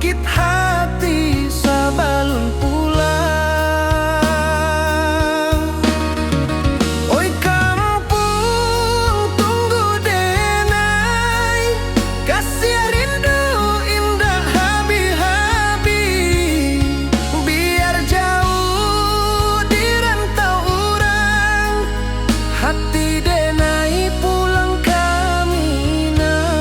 membangkit hati sabalun pulang. Oi kampung tunggu denai, kasih rindu indah habi-habi. Biar jauh di rantau urang, hati denai pulang kaminang.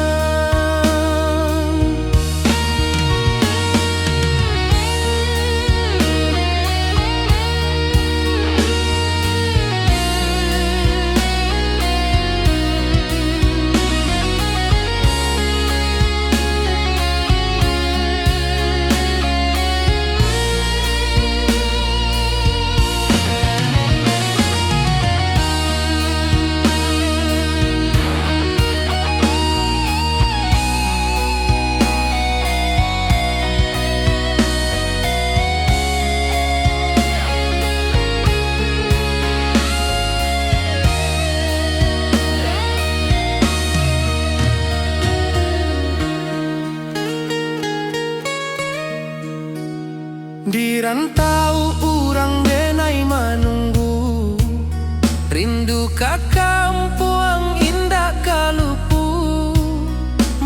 Di rantau urang denai manunggu, rindu ka kampung indah kalupu.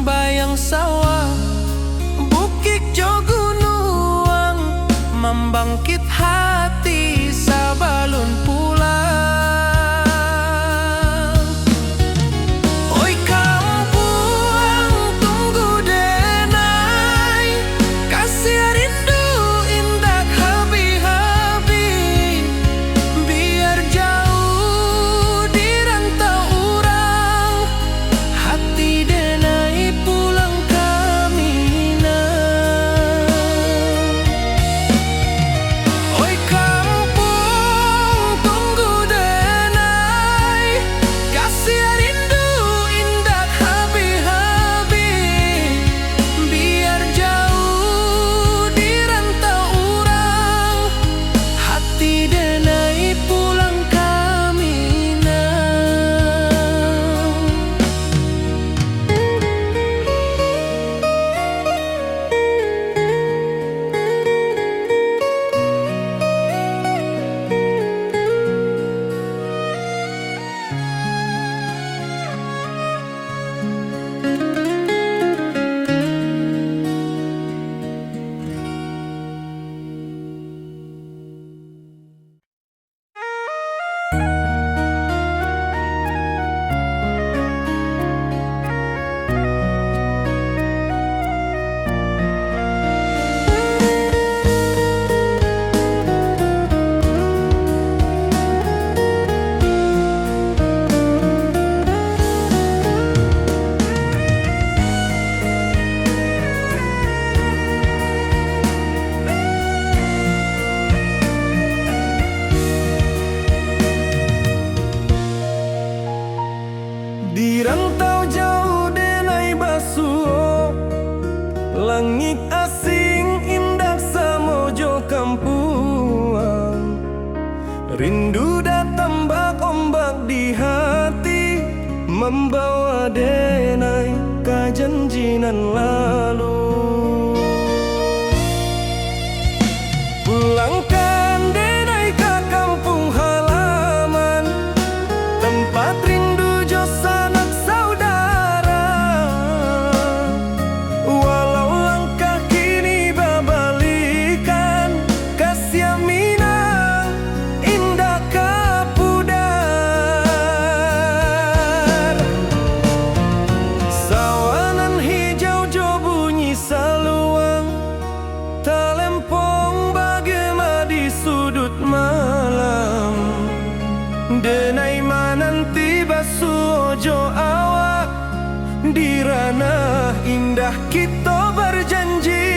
Bayang sawah bukit jo gunung, membangkit hati sabalun pulang. Oi kampung tunggu denai, kasih rindu indah habi-habi. Biar jauh di rantau urang, hati denai pulang kaminang. Oi kampung tunggu denai, kasih rindu indah habi-habi. Biar jauh di rantau urang, hati denai pulang kaminang. Di rantau jauh denai basuh, langit asing indah samojo kampuang. Rindu datang bak ombak di hati, membawa denai ke janjinan lalu. Pulangkan denai ke kampung halaman, tempat rindu jo sanak saudara. Walau langkah kini babalikan, kasih minang indah kapudar. Sawanan hijau jo bunyi saluang, talempong bagema di sudut malam. Denai mananti basuh jo awak, di ranah indah kita berjanji.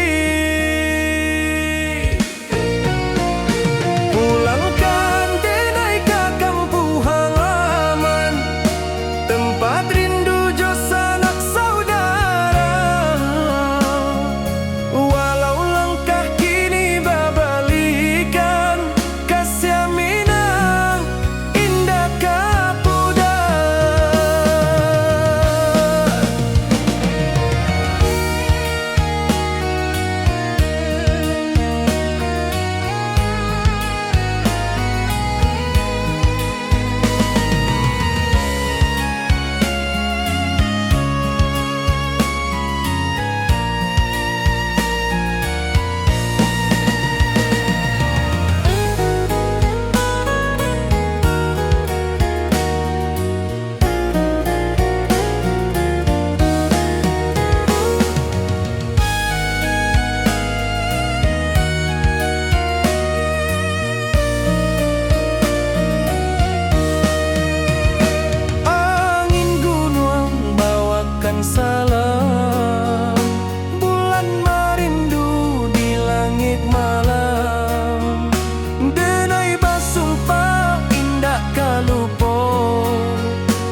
Pulangkan denai ke kampung halaman, tempat rindu jo sanak saudara. Walau langkah kini babalikan, kasih minang indah kapudar.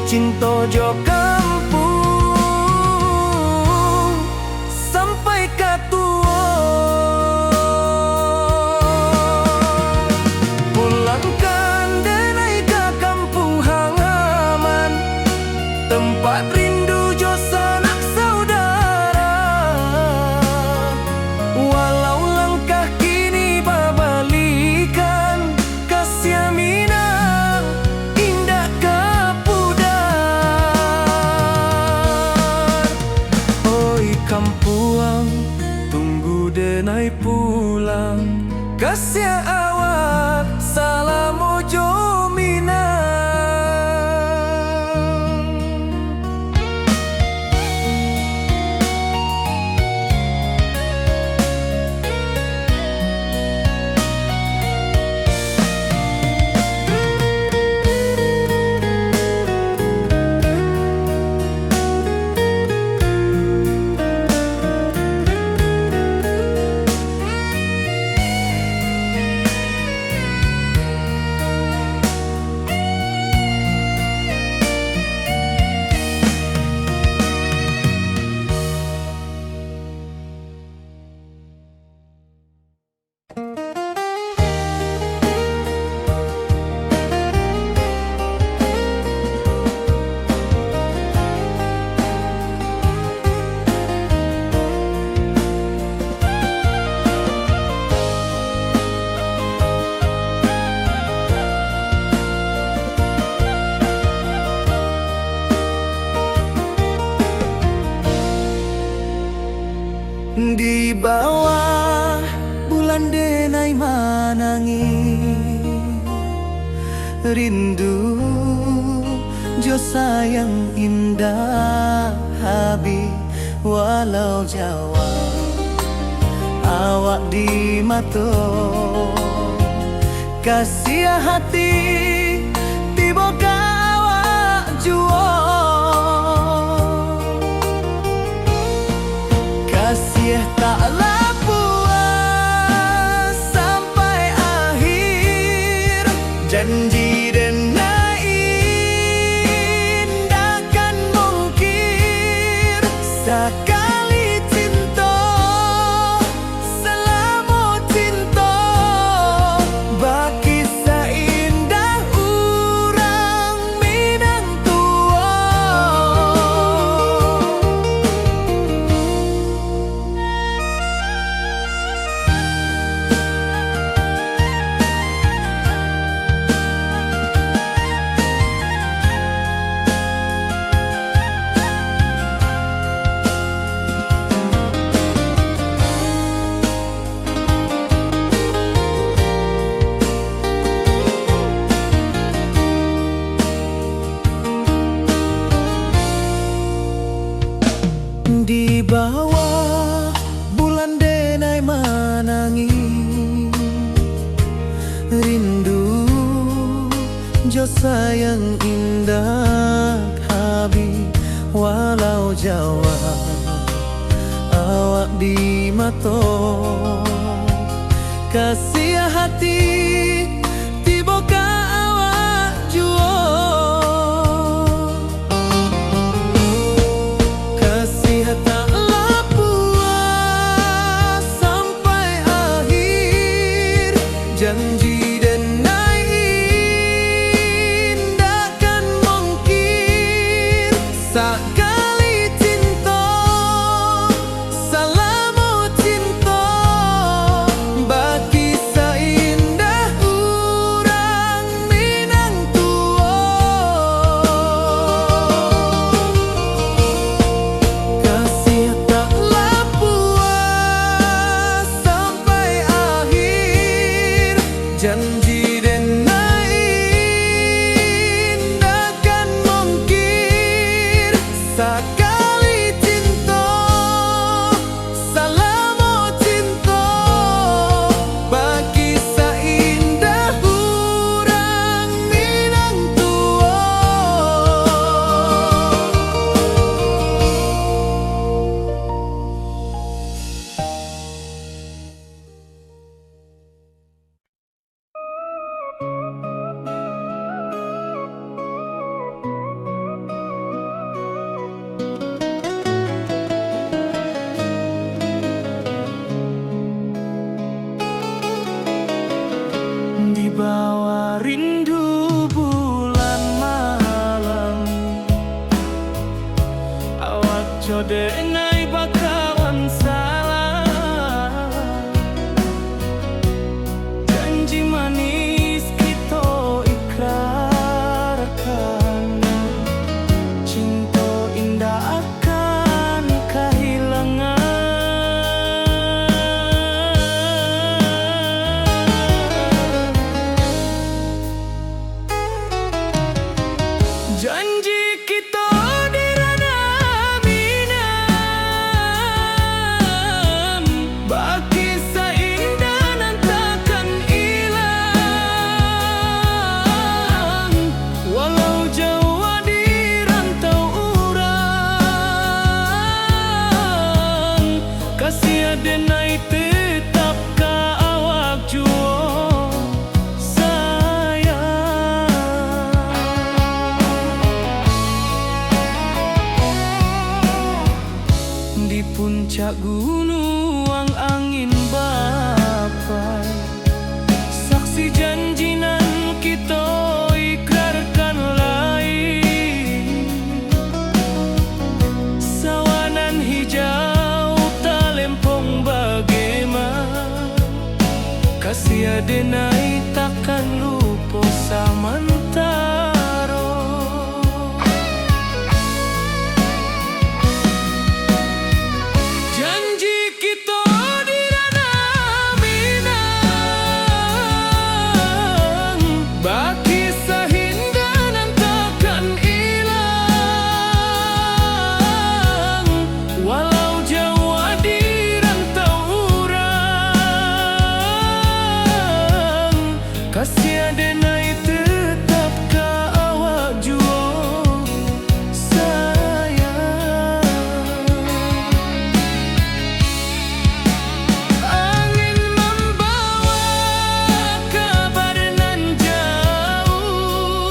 cinta jo kampung sampai ka tua. Pulangkan denai ka kampung halaman, tempat rindu jo sanak saudara. Walau langkah kini babalikan, kasih minang indah kapudar. Oi kampuang, tunggu denai pulang, kasih awak salam ojo minang. Di bawah bulan denai manangi, rindu jo sayang indah habi. Walau Jawa awak di mato, kasih hati tiba ka awak juo. Kasih taklah puas sampai akhir, janji denai indah kan mungkir. Sekali cinta selama cinta, baki seindah urang minang tua. Di bawah bulan denai manangi, rindu jo sayang indah habi. Walau Jawa awak di mato, kasih hati tiba ka awak juo. Taklah puas sampai akhir, janji denai indah kan mungkir. Sekali cinta selama cinta, baki seindah denai bakawan salah. Janji manis kita ikrarkan, cinta indah akan kehilangan. Janji kita di ranah minam, baki seindah nan takkan hilang. Walau jauh di rantau urang, kasih denai tetap ka awak jua sayang. Di puncak gunung angin bapai, saksi janji nan kita ikrarkan lain. Sawanan hijau talempong bagaimana, kasih denai takkan lupa samantara. Janji kita di ranah minang, baki sahinda nan takkan hilang. Walau jauh di rantau urang, kasih denai tetap ka awak jua sayang. Angin membawa kabar nan jauh,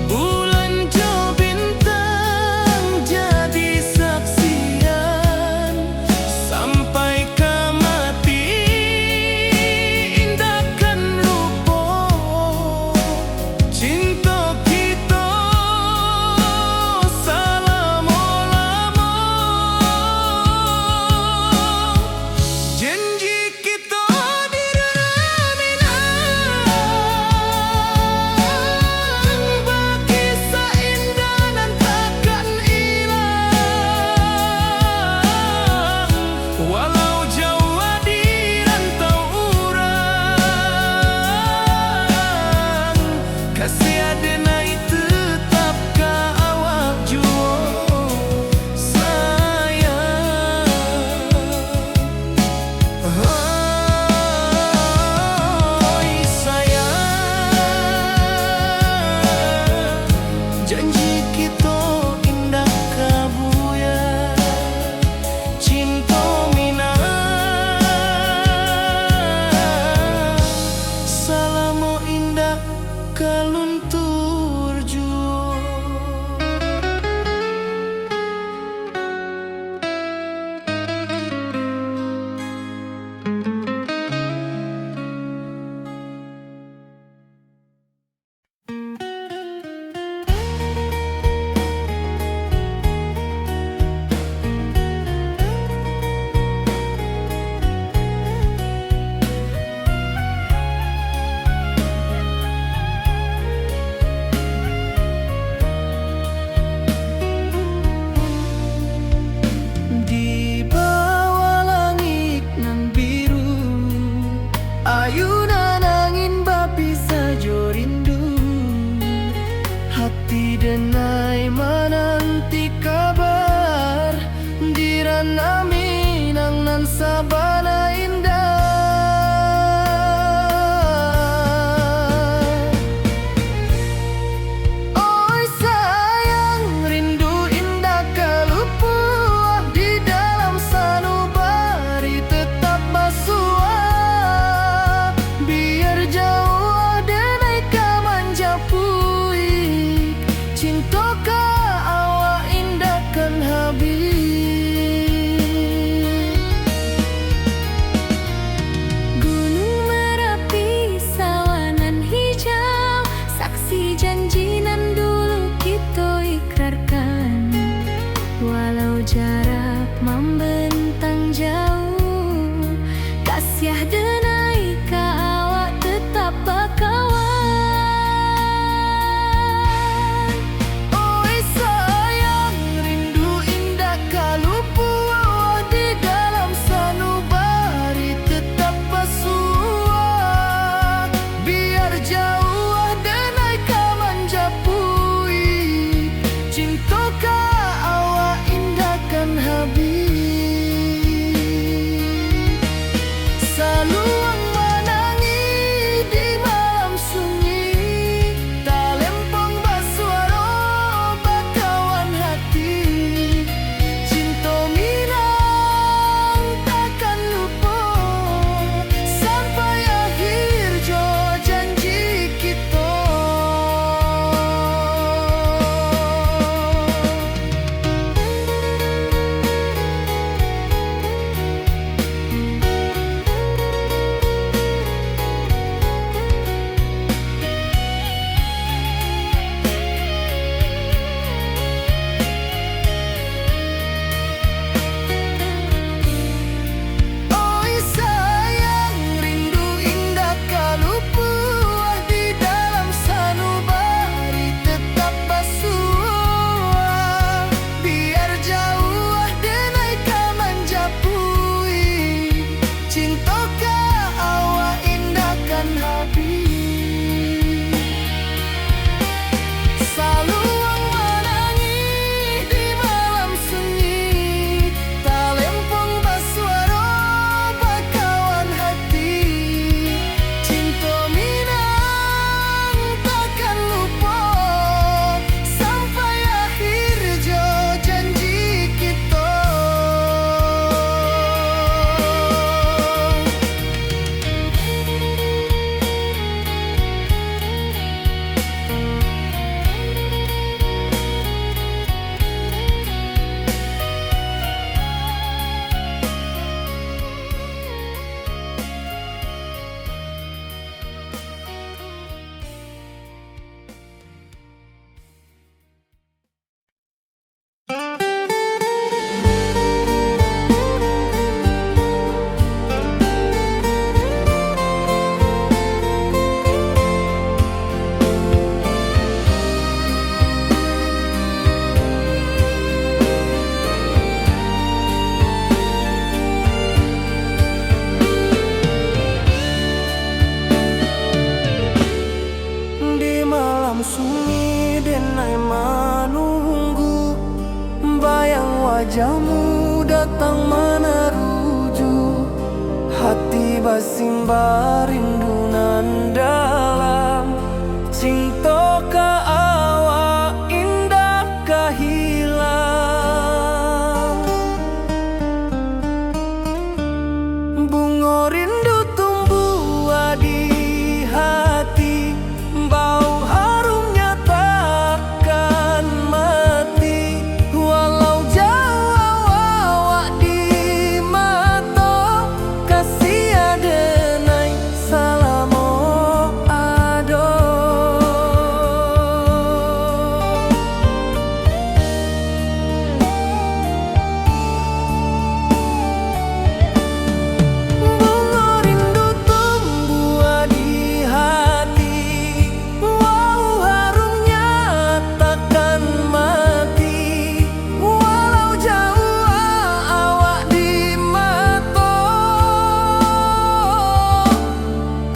bulan jo bintang jadi saksian. Sampai ke mati indahkan lupa, cinta kita selama-lama. Janji kita di ranah minang, baki seindah nan takkan hilang. Walau jauh di rantau urang, kasih denai tetap ka awak jua sayang. Oi sayang, janji kita indah kabuya, cinta minang, salamo indah kaluntur jua. Di bawah langit nan biru, ayunan angin bapi sajo rindu. Hati denai menanti kabar, di ranah minang nan sabana indah. Oi sayang, rindu indah kalupua, di dalam sanubari tetap basua. Biar jauh denai ka manjapui, cinta ka awak indahkan habis. wajahmu datang meneruju, hati basimba rindu nan dalam. Cinta ka awak indah kahilang, bunga rindu tumbuh di hati, bau harumnya takkan mati. Walau jauh awak di mata, kasih adenai salamo ado. Bunga rindu tumbuh di hati, wow harumnya takkan mati. Walau jauh awak di mata,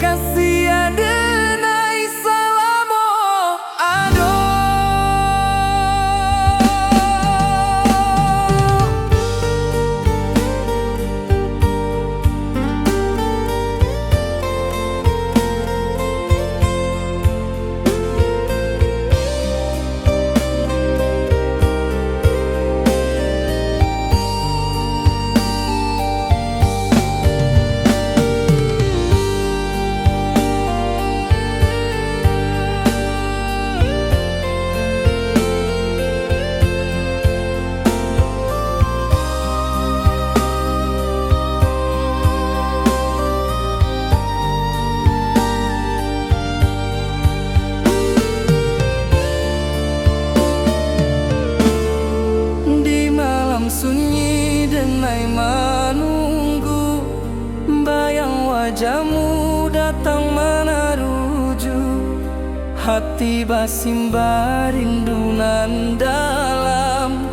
kasih adenai salamo ado. Di malam sunyi denai menunggu, bayang wajahmu datang meneruju, hati basimba rindu nan dalam.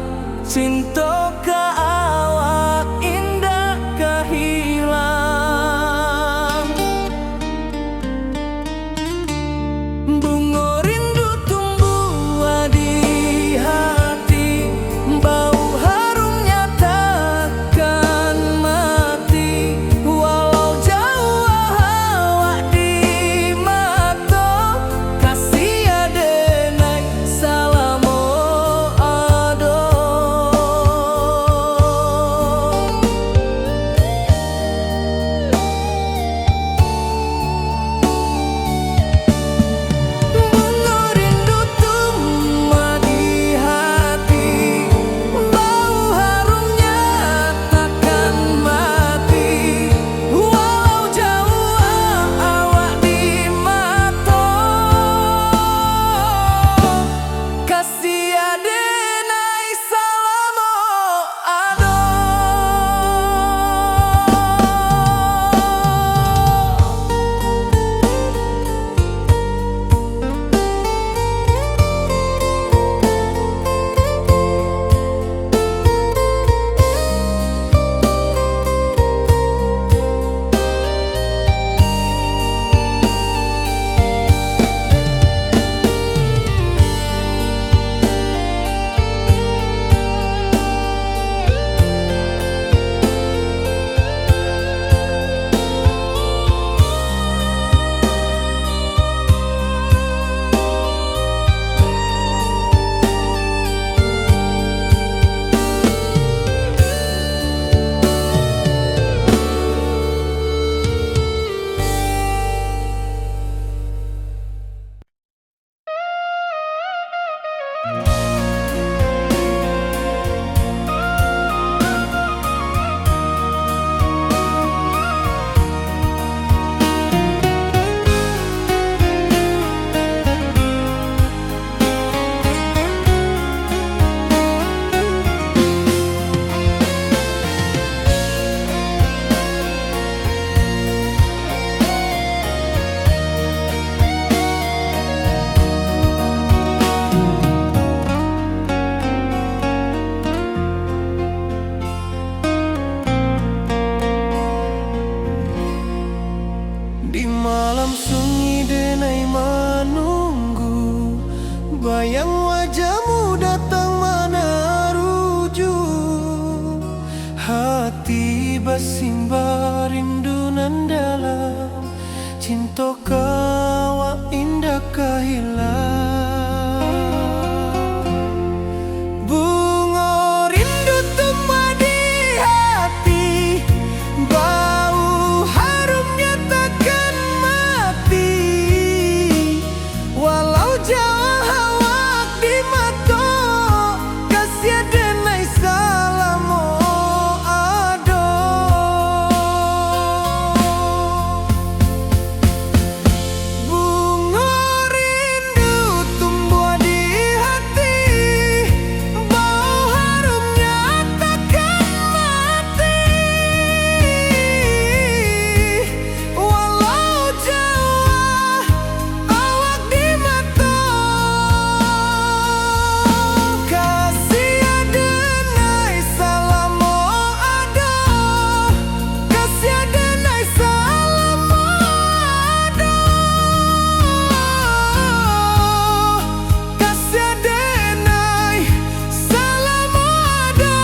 Cinta ka awak indah kahilang, bunga rindu tumbuh di hati, bau harumnya takkan mati. Walau jauh awak di mata, kasih adenai salamo ado. Bunga rindu tumbuh di hati, bau harumnya takkan mati. Walau jauh awak di mata, kasih adenai salamo ado. Di malam sunyi denai menunggu, bayang wajahmu datang meneruju, basimba rindu nan dalam, cinta kawa indah kahilang. Bunga rindu tumbuh di hati, bau harumnya takkan mati. Walau jauh hawak di mata, kasih denai salamo ado. Bunga rindu tumbuh di hati, bau harumnya takkan mati. Walau jauh awak di mata, kasih denai salamo ado, kasih denai salamo ado, kasih denai salamo ado.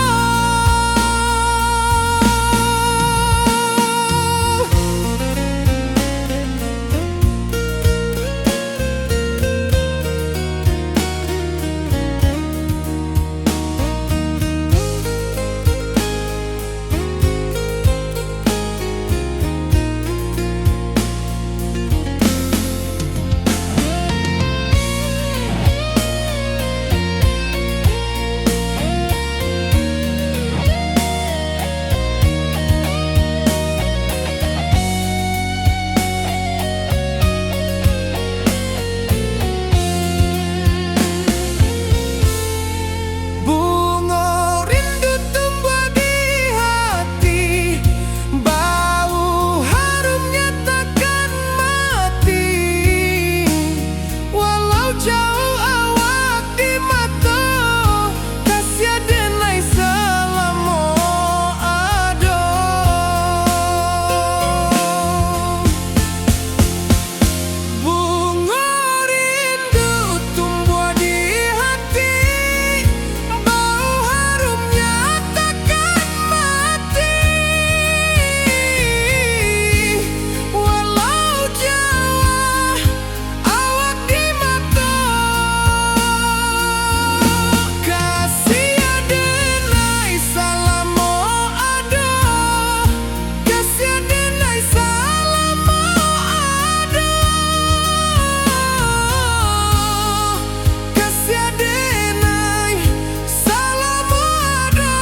Bunga rindu tumbuh di hati, bau harumnya takkan mati. Walau jauh awak di mata, kasih denai salamo ado. Bunga rindu tumbuh di hati, bau harumnya takkan mati. Walau jauh awak di mata, kasih denai salamo ado, kasih denai salamo ado, kasih denai salamo ado.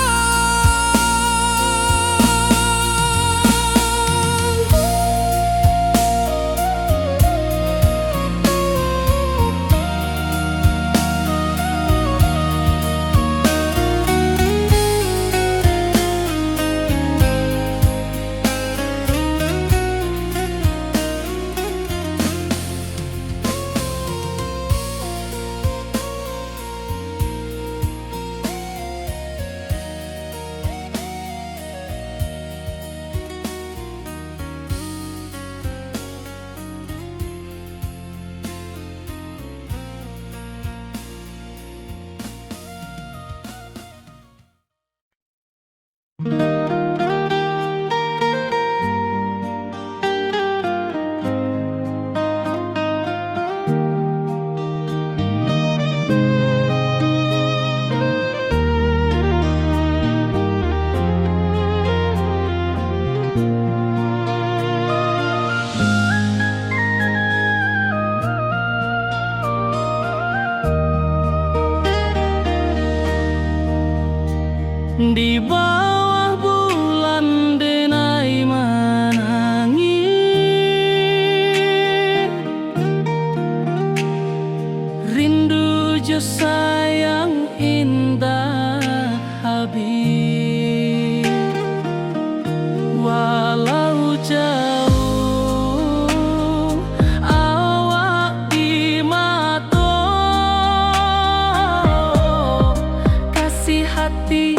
Di bawah bulan denai menangis, rindu jo sayang indah habis. Walau jauh awak di mata, kasih hati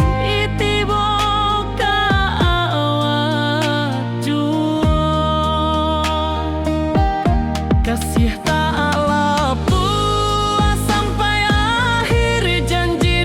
kasih tak lepas sampai akhir janji.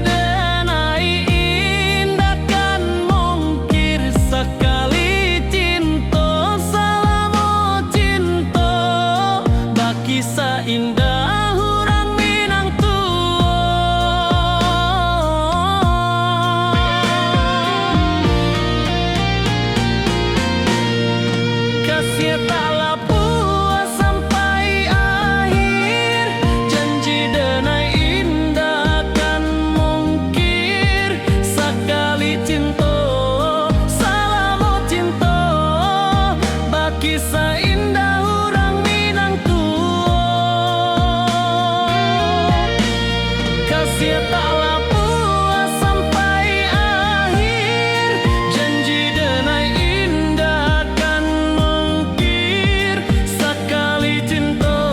kasih taklah puas sampai akhir, janji denai indah kan mungkir. Sekali cinta,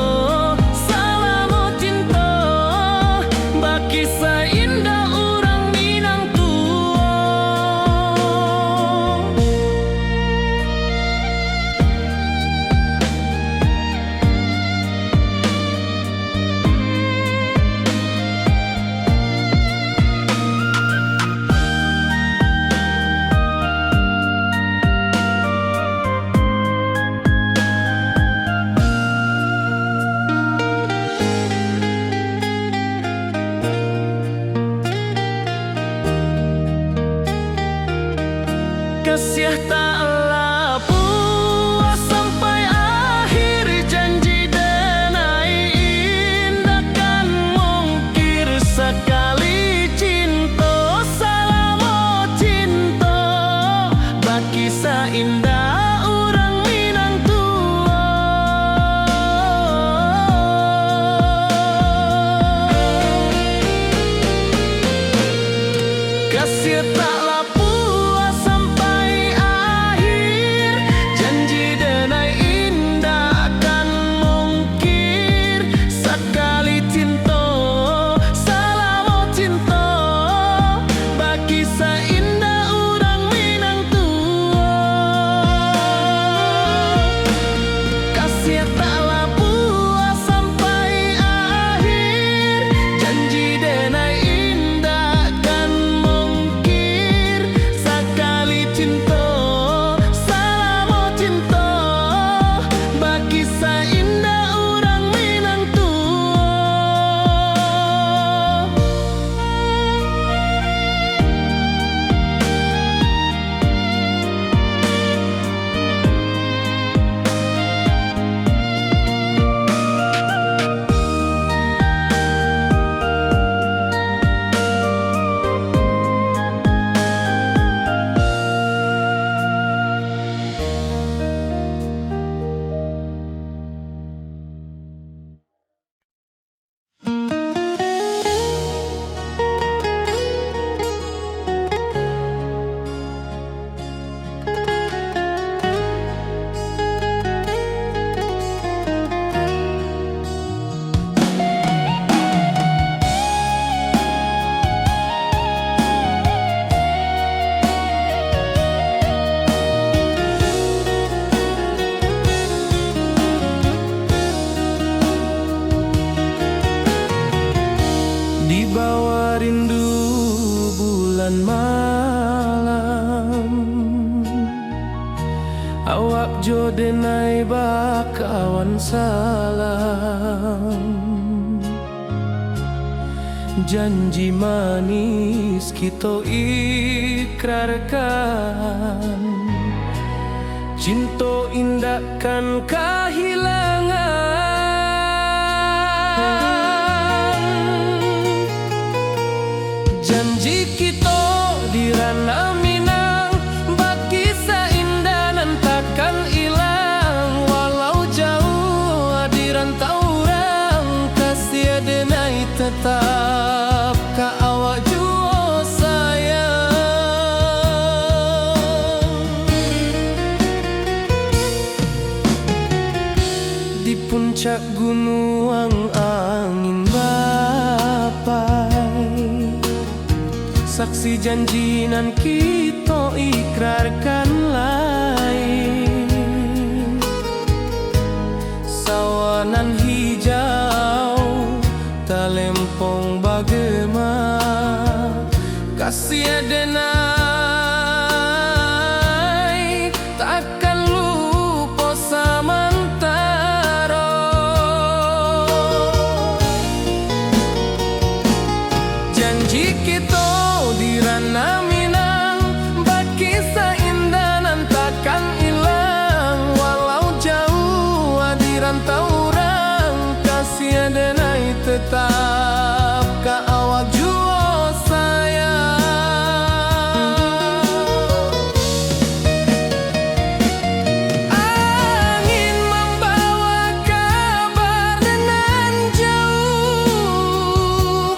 selama cinta, baki seindah orang Minang tua. Kasih taklah puas sampai akhir, janji denai indah kan mungkir. Sekali cinta, selama cinta, baki seindah orang Minang tua. Kasih taklah puas sampai akhir, janji denai indah kan mungkir. Sekali cinta, selama cinta, baki seindah orang Minang tua. Kasih taklah puas sampai akhir, janji denai indah kan mungkir. Sekali cinta, selama cinta, baki seindah orang Minang tua. Di bawah rindu bulan malam, awak jo denai bakawan salam. Janji manis kita ikrarkan, cinta indah kan kehilangan. Janji kita di ranah Minang, baki seindah nan takkan hilang. Walau jauh di rantau orang, kasih denai tetap ka awak jua sayang. Di puncak gunung angin bapai, saksi janji nan kita ikrarkan lain. Sawanan hijau talempong bagema, kasih denai takkan lupa samantara. Janji kita di ranah Minang, baki seindah nan takkan hilang. Walau jauh di rantau orang, kasih denai tetap ka awak jua sayang. Angin membawa kabar nan jauh,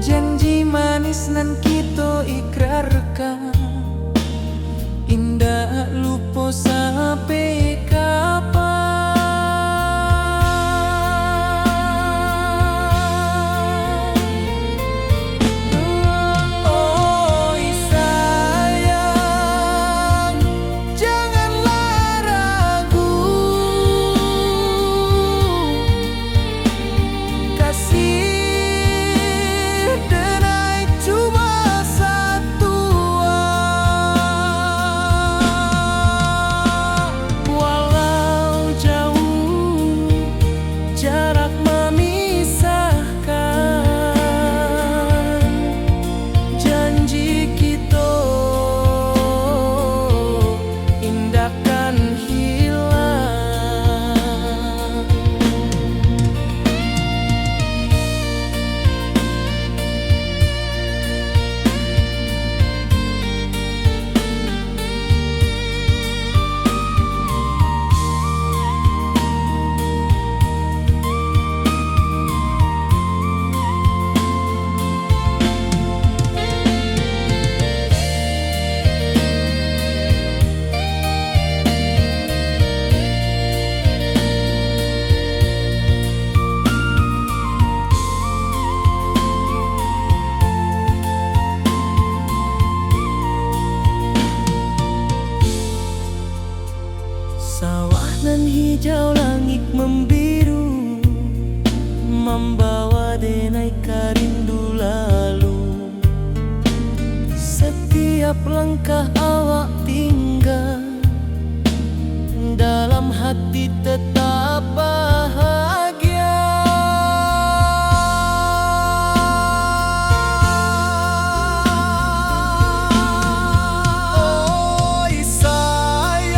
Janji manis nan kita ikrarkan, indah lupa sampai kapan. Oi sayang, janganlah ragu, kasih hijau langit membiru, membawa denai rindu lalu. Setiap langkah awak tinggal, dalam hati tetap bahagia. Oi sayang,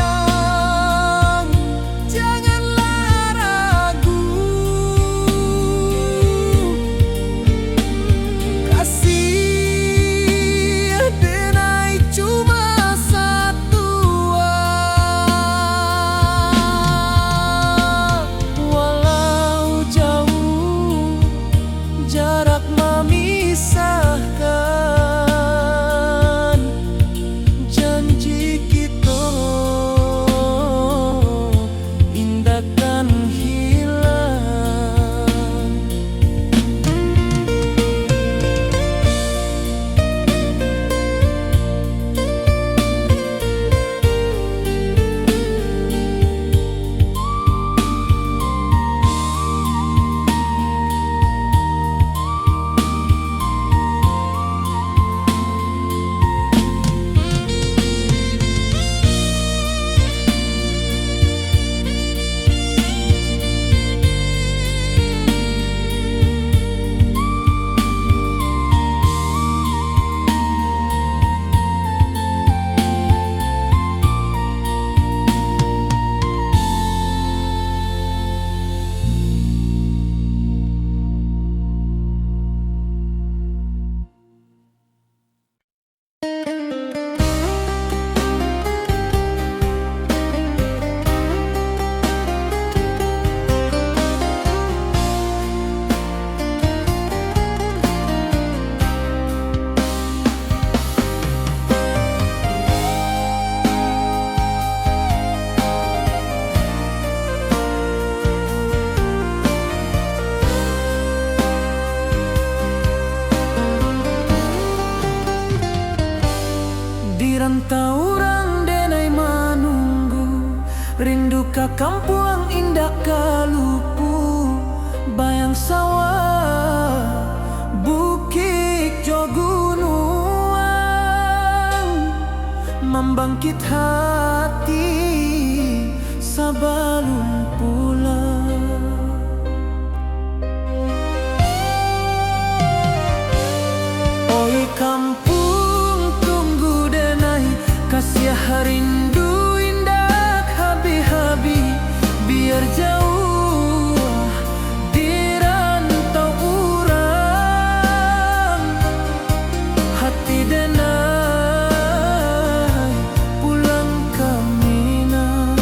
janganlah ragu, kasih denai cuma satu. Walau jauh jarak memisahkan, janji kita indahkan hilang. Di rantau orang denai menunggu, rindu ka kampung indah kalupu, bayang sawah bukit jo gunung, membangkit hati sebelum pulang. Oi kampung kasih rindu indah habi-habi, biar jauh di rantau urang, hati denai pulang ke Minang.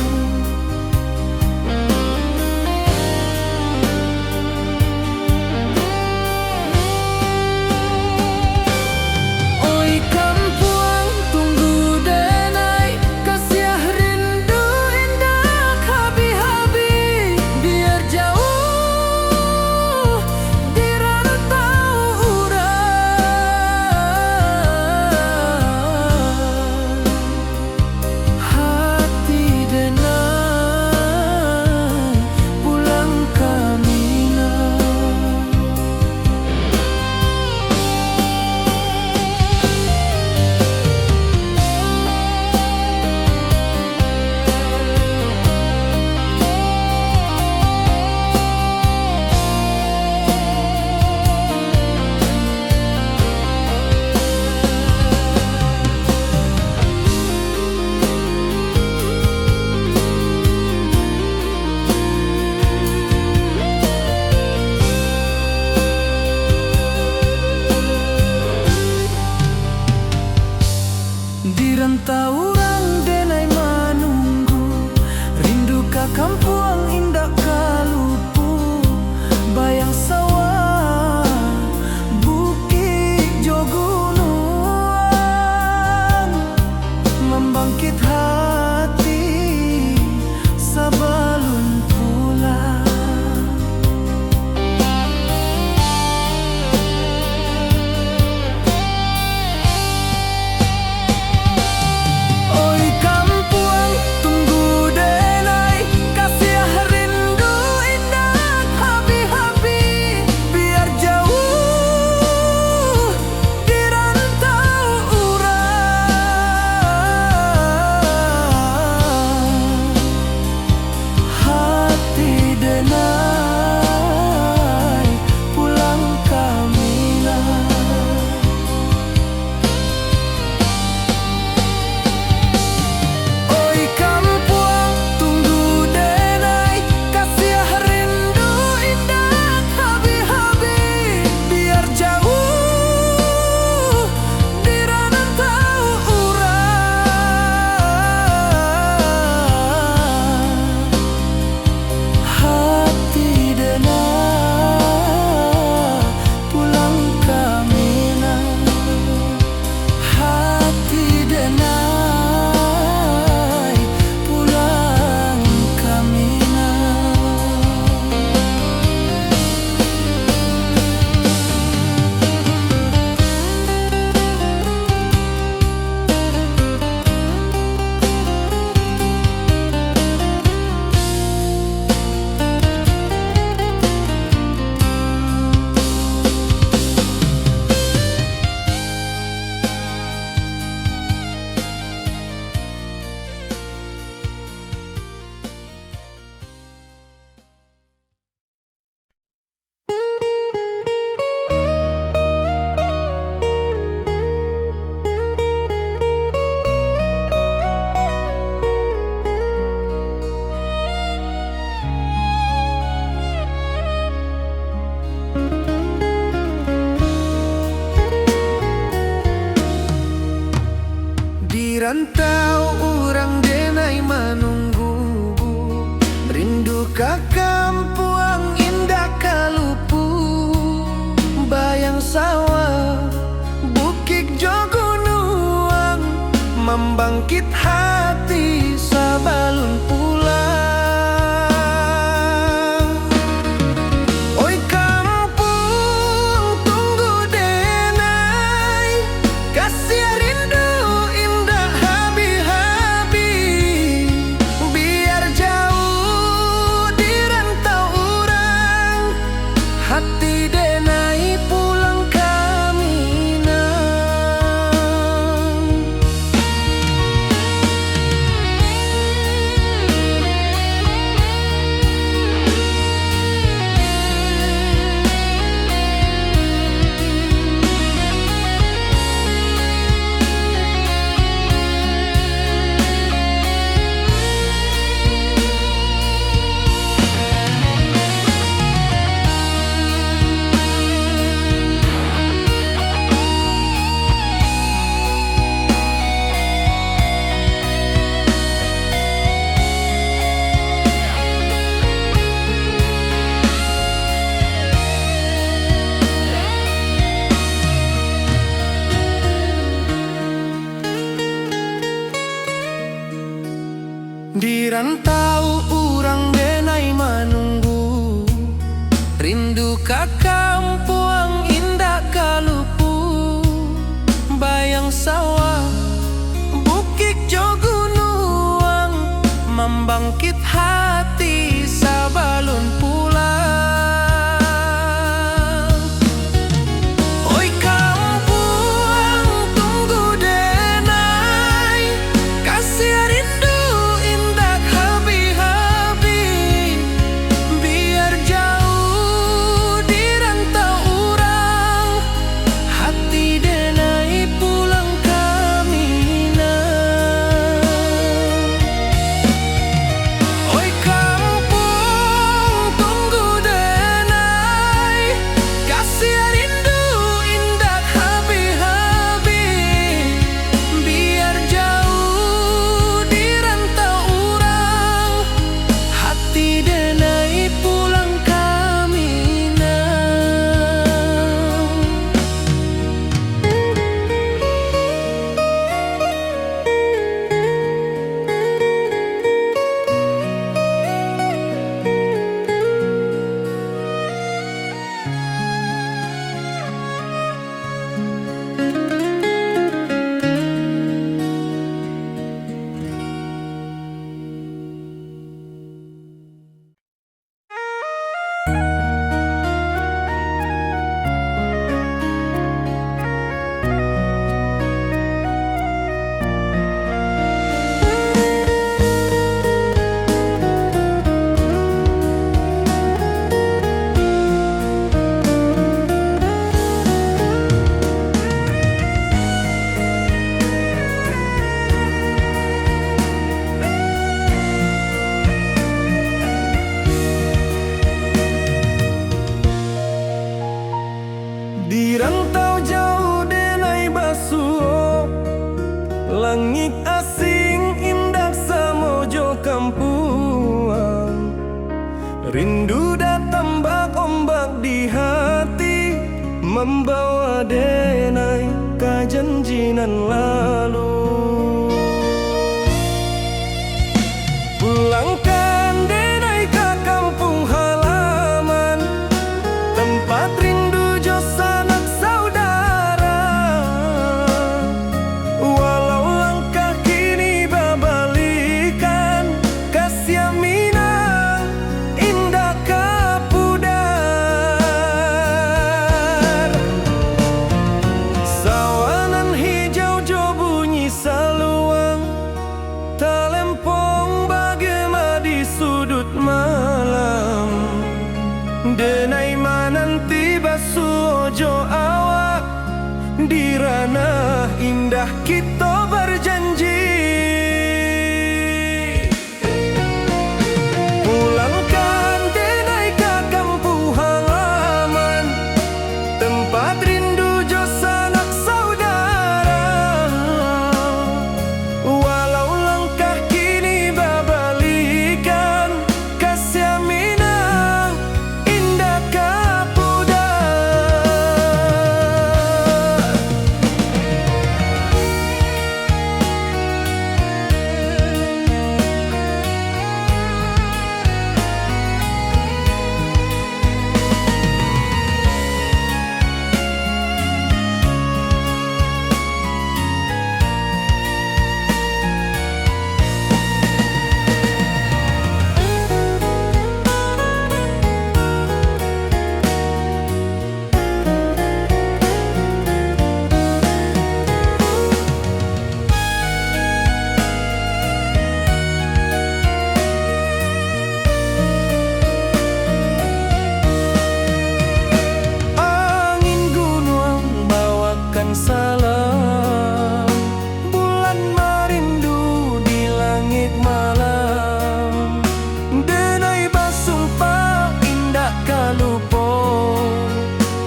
rantau orang denai menunggu, rindu ka kampuang indah kalupu, bayang sawah bukit jo gunung, membangkit hati sabalun pulang. Oi kampung tunggu denai, kasih rindu indah habi-habi, biar jauh di rantau orang, hati denai pulang ke Minang. Di rantau urang denai menunggu, rindu ka kampuang indah kalupu, bayang sawah bukit jo gunung, membangkit hati sabalun pulang. Oi kampung tunggu denai, kasih rindu indah habi-habi, biar jauh di rantau orang, hati denai pulang ke Minang. Oi kampung tunggu denai, kasih rindu indah habi-habi, biar jauh di rantau orang, hati denai pulang ke Minang. Di rantau jauh denai basuh, langit asing indah samojo kampuang, rindu datang bak ombak di hati, membawa denai ke janjinan lalu. Pulangkan denai ke kampung halaman, tempat rindu jo sanak saudara. Walau langkah kini babalikan, kasih Minang indah kapudar. Sawangan hijau jo bunyi saluang, talempong bagema di sudut malam. Denai mananti basuh jo awak, di ranah indah kita berjanji. Pulangkan denai ke kampung halaman, tempat rindu jo sanak saudara.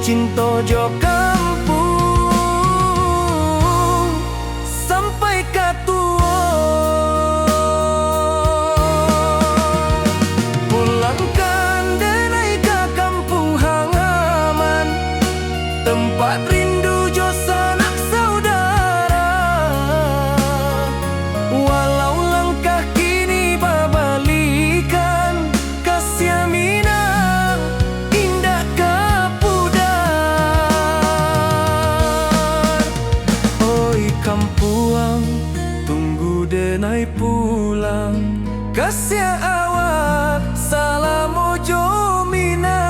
cinta jo kampung sampai katua. Pulangkan denai ke kampung halaman, tempat rindu jo sanak saudara. Walau langkah kini babalikan, kasih minang indah kapudar. Oi kampuang, tunggu denai pulang, kasih awak salam ojo minang.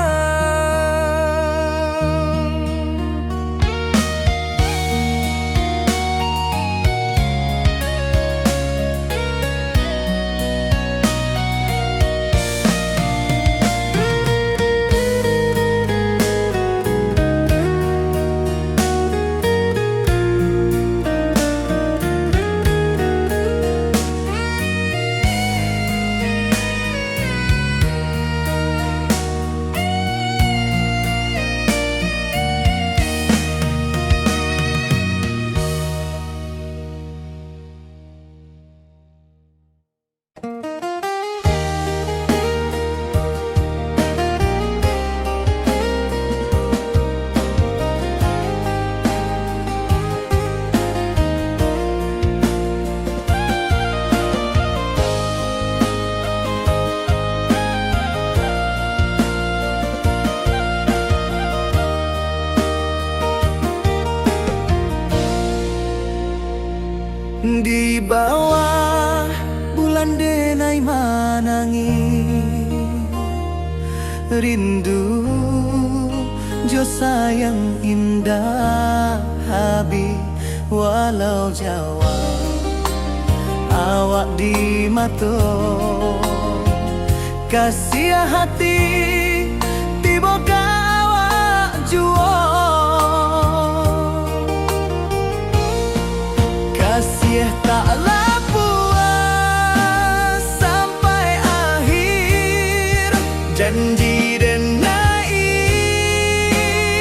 Di bawah bulan denai manangi, rindu jo sayang indah habi. Walau Jawa awak di mato, kasih hati tiba awak juo. Kasih taklah puas sampai akhir, janji denai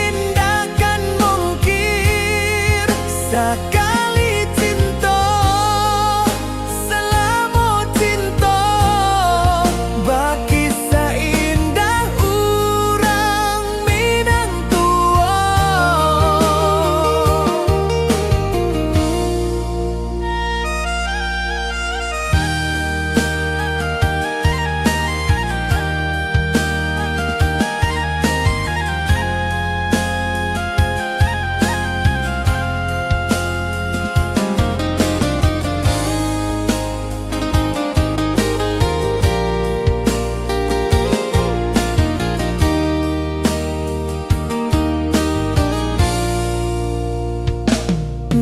indah kan mungkir. Sekali cinta selama cinta, baki seindah urang minang tua.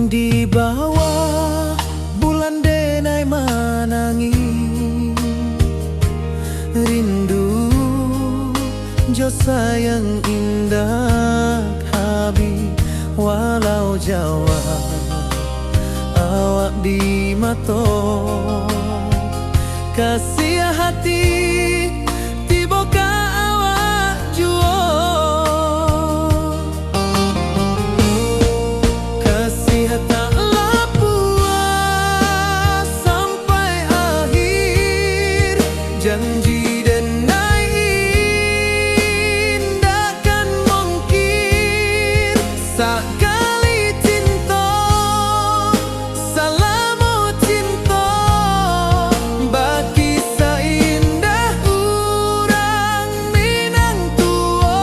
Di bawah bulan denai manangi, rindu jo sayang indah habi. Walau Jawa awak di mato, kasih hati tiba ka awak juo. Taklah puas sampai akhir, janji denai indah kan mungkir. Sekali cinta selama cinta, baki seindah urang minang tua.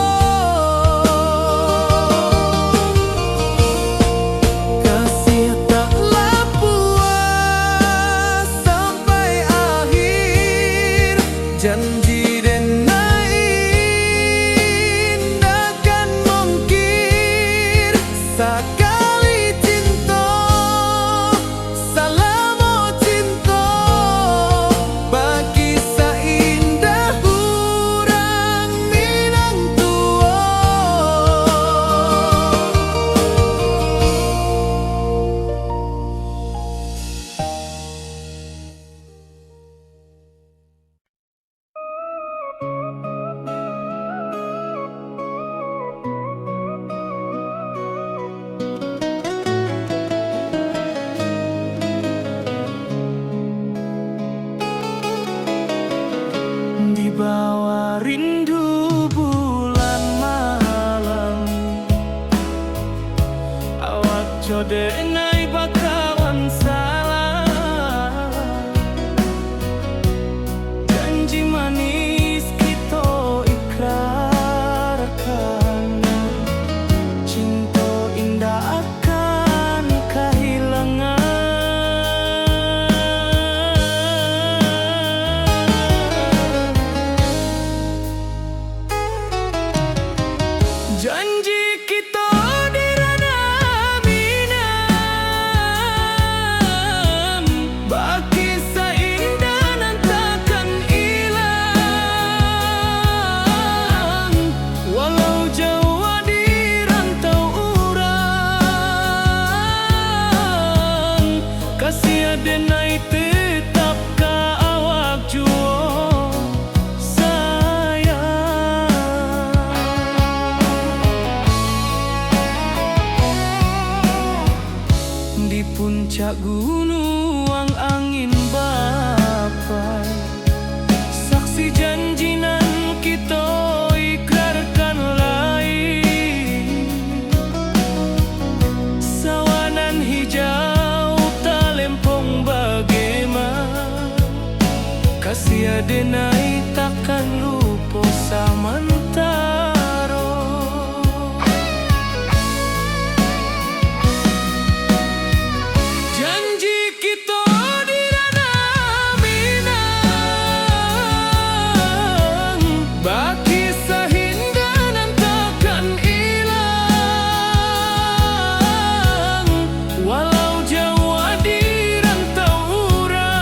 Janji denai indah kan mungkir. Ojo denai bakawan salah. Janji manis kita ikrarkan, cinta indah akan kehilangan. Janji kita di ranah minam, baki seindah nan takkan hilang. Walau jauh di rantau urang, kasih adenai tetap ka awak juo sayang. Di puncak gunung angin bapai, saksi janji nan kita ikrarkan lain. Sawanan hijau talempong bagaimana, kasih adenai takkan lupa samantaro. Janji kita di ranah minang, baki sahindah nan takkan hilang. Walau jauh di rantau urang,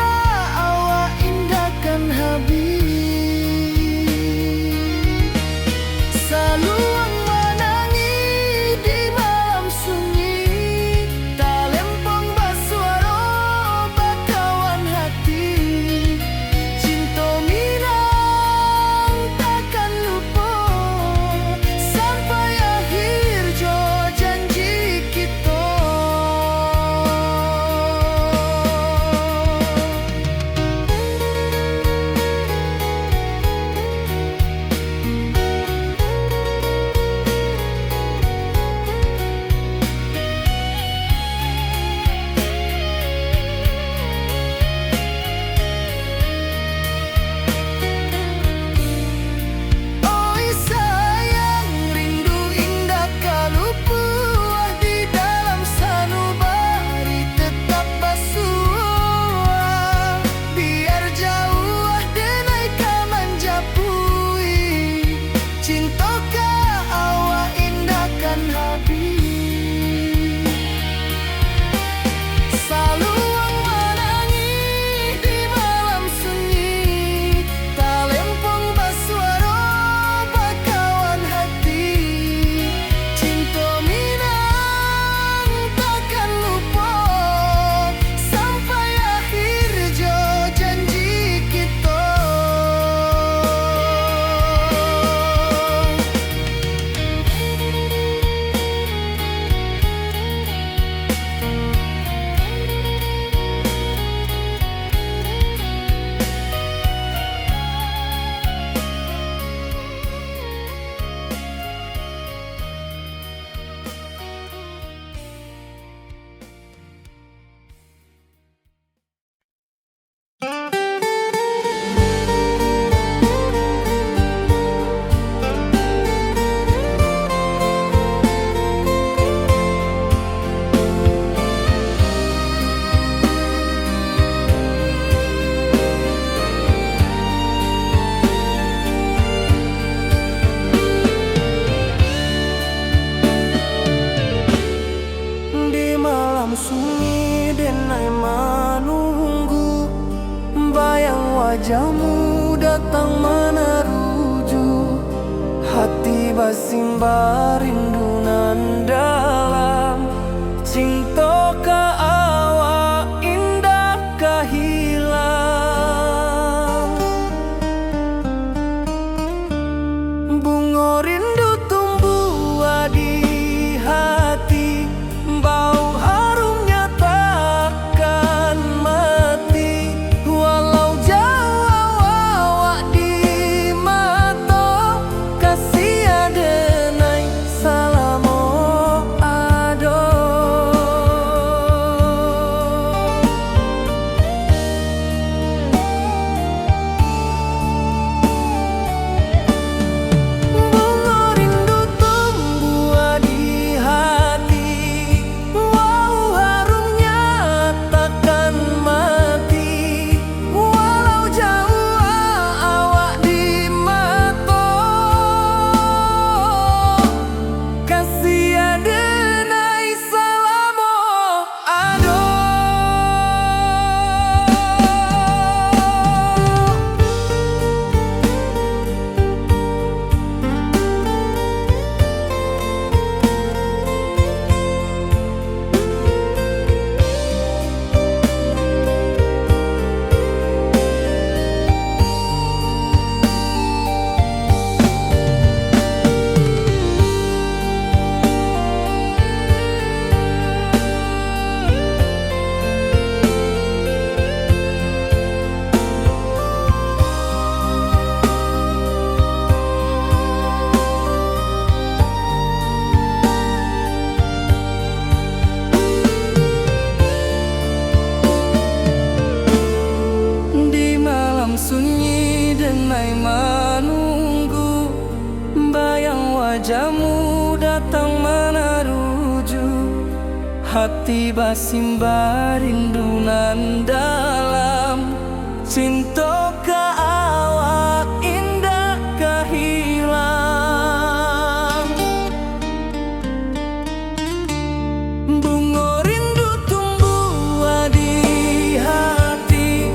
ka awak indah kan habis. Saluang menangi di malam sunyi, talempong basuaro bakawan hati. Cinta minang takkan lupa sampai akhir jo janji kita. Oi sayang, rindu indah kalau buah di dalam sanubari tetap basuh. Biar jauh denai ka menjapui, cinta ka awak indah kan habis. Saluang menangis di malam sunyi, talempong basuaro bakawan hati. Cinta minang takkan lupa sampai akhir jo janji kita. Di malam sunyi denai menunggu, bayang wajahmu datang meneruju. Hati basimba rindu nan dalam, cinta ka awak indah ka hilang. Bunga rindu tumbuh di hati, bau harumnya takkan mati. Walau jauh awak di mata, kasih adenai salamo ado. Bunga rindu tumbuh di hati, wow harumnya takkan mati. Walau jauh awak di mata, kasih adenai salamo ado. Di malam sunyi denai menunggu, bayang wajahmu datang meneruju. Hati basimba rindu nan dalam, cinta ka awak indah ka hilang. Bunga rindu tumbuh di hati,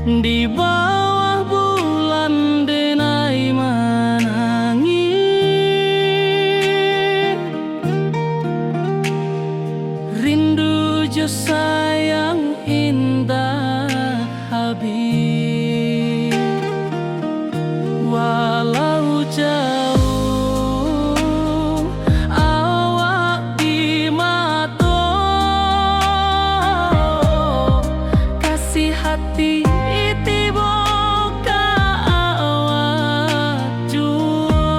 di bawah bulan denai menangi, rindu jo sayang indah habis, walau jauh awak di mata, kasih hati tiba ka awak jua,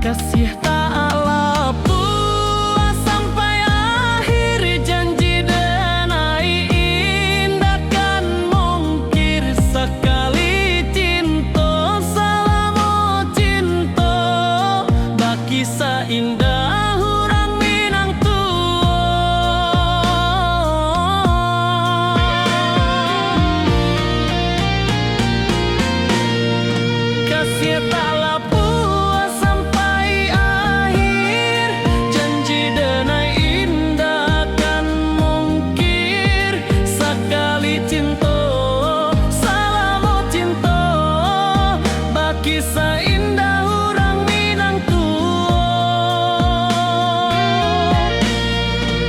kasih tak lepas sampai akhir, janji denai indah kan mungkir sekali cinta, selama cinta baki seindah orang Minang kasih taklah puas sampai akhir, janji denai indah kan mungkir sekali cinta, selama cinta baki seindah orang Minang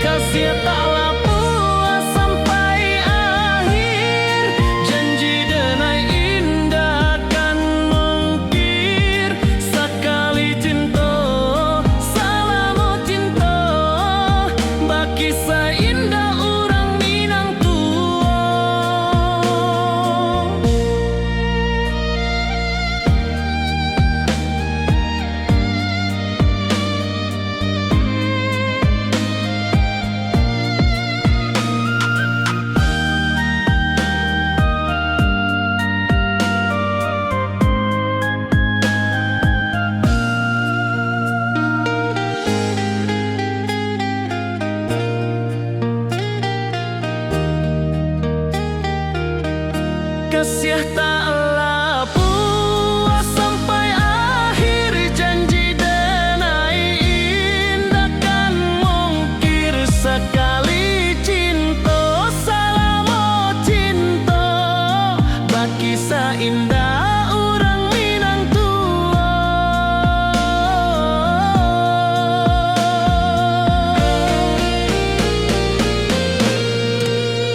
kasih taklah puas sampai akhir, janji denai indah kan mungkir sekali cinta, selama cinta baki seindah orang Minang kasih taklah puas sampai akhir, janji denai indah kan mungkir sekali cinta, selama cinta baki seindah orang Minang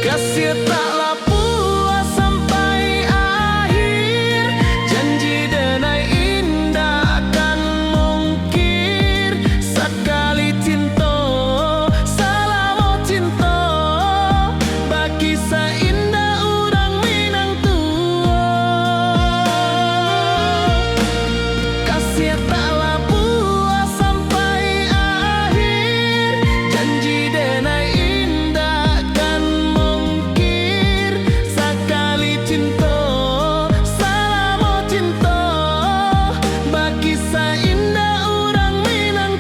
kasih taklah puas sampai akhir, janji denai indah kan mungkir sekali cinta, selama cinta baki seindah orang Minang kasih taklah puas sampai akhir, janji denai indah kan mungkir sekali cinta, selama cinta baki seindah orang Minang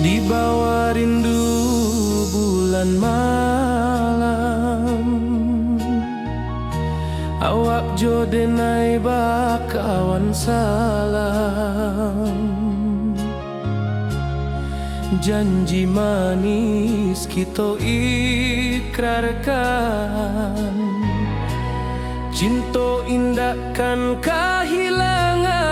di bawah rindu bulan malam, awak jo denai bakawan salam, janji manis kita ikrarkan, cinta indah kan kehilangan.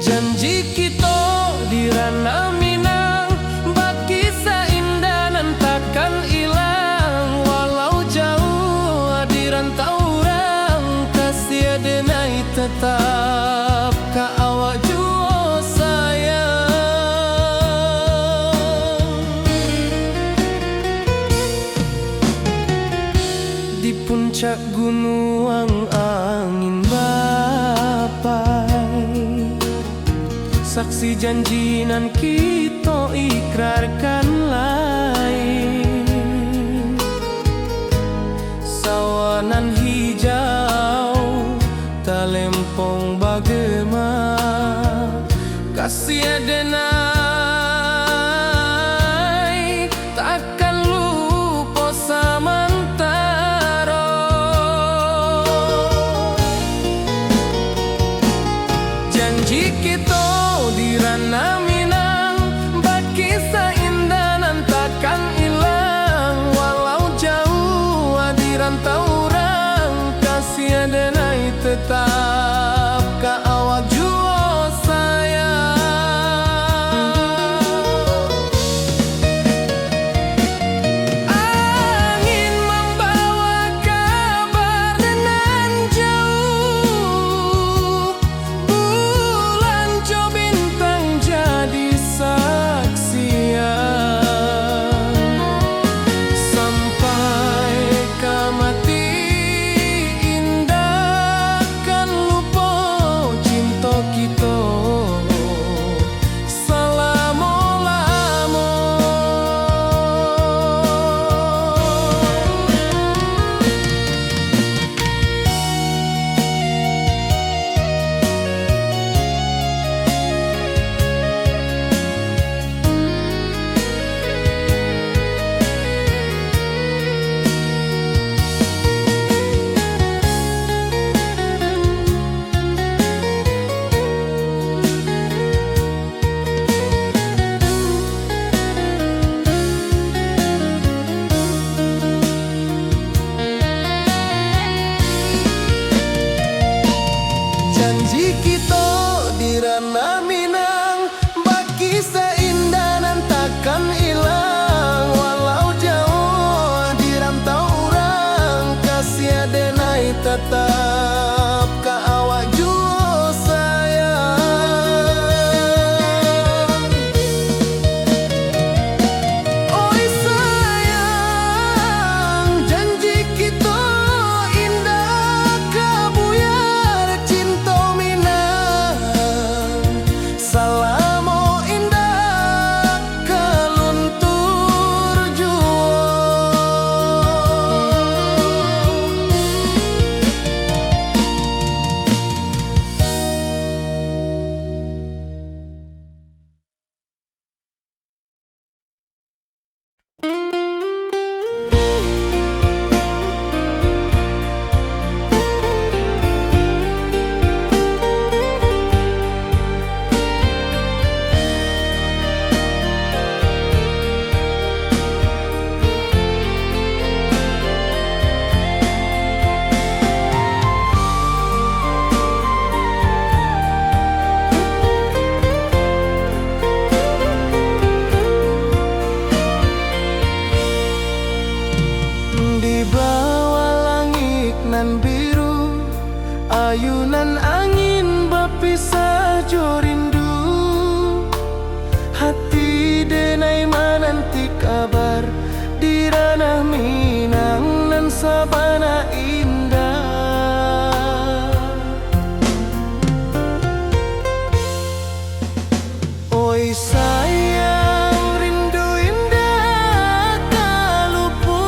Janji kita di di ranah Minang, bakisah indah nan takkan hilang. Walau jauh di rantau orang, kasih denai tetap ka awak jua sayang. Di puncak gunung angin bapai, saksi janji nan kita ikrarkan lain. Sawanan hijau talempong bagema, kasih denai takkan lupa samantara. Janji kita di ranah Minang, bakisah indah nan takkan hilang. Walau jauh di rantau orang, kasih denai tetap ka awak jua sayang. Angin membawa kabar nan jauh, bulan jo bintang jadi saksian. Sampai ke mati indah kan lupa cinta kita selama-lama. Janji kita di ranah Minang, bakisah indah nan takkan hilang. Walau jauh di rantau orang, kasih denai tetap ka awak jua sayang. Oi sayang, janji kita indah kabuyar cinta Minang. Salamo indah keluntur jua. Di bawah langit nan biru, ayunan angin berpisah jo rindu. Hati denai menanti kabar di ranah Minang nan sabana indah. Oi sayang, rindu indah kalupua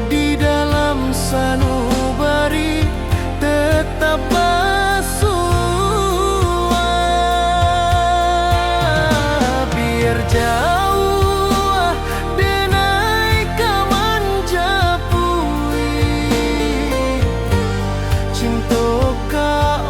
di dalam sanubari tetap bersua. Biar jauh denai kaman japui cinta ka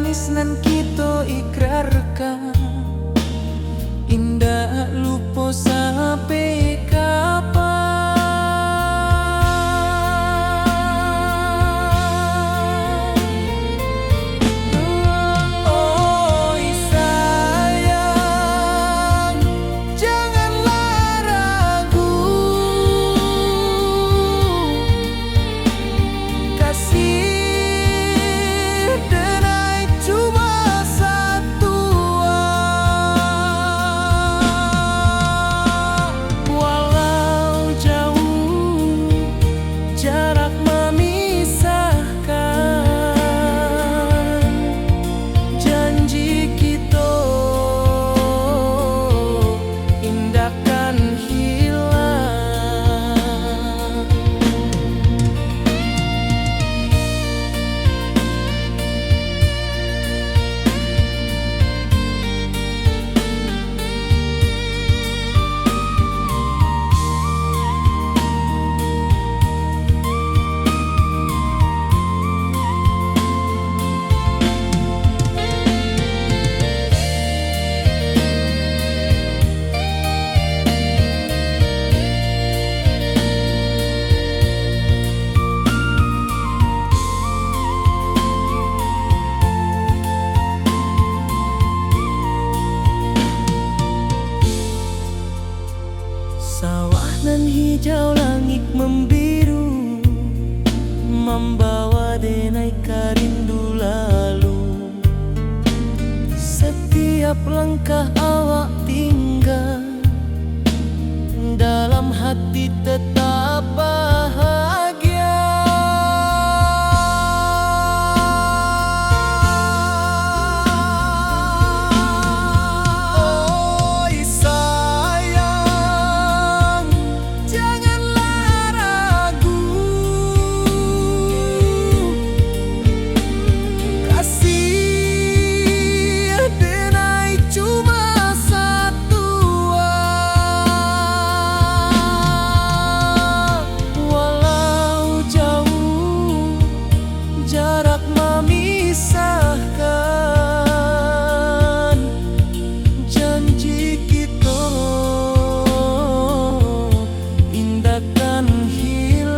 manis nan kita ikrarkan, indah lupa sampai kapan. Oi sayang, janganlah ragu, kasih denai cuma satu. Walau jauh jarak memisahkan, janji kita indahkan hilang. Sawah nan hijau, langit membiru, membawa denai rindu lalu. Setiap langkah awak tinggal, dalam hati tetap bahagia. Oi sayang, janganlah ragu, kasih denai cuma satu. Walau jauh jarak memisahkan, janji kita indahkan hilang.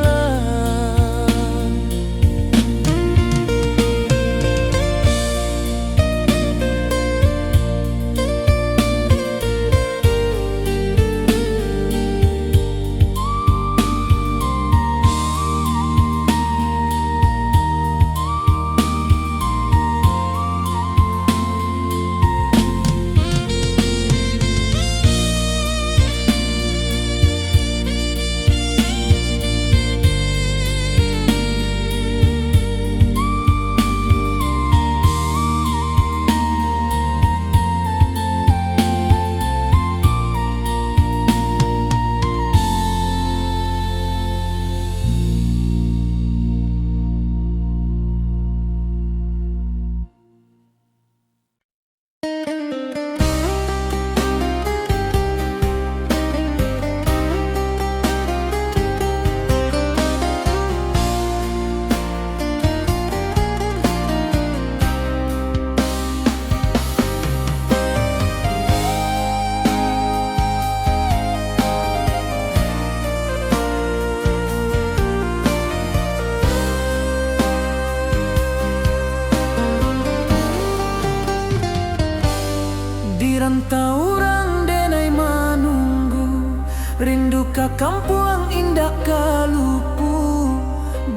Di rantau orang denai menunggu, rindu ka kampung indah kalupu,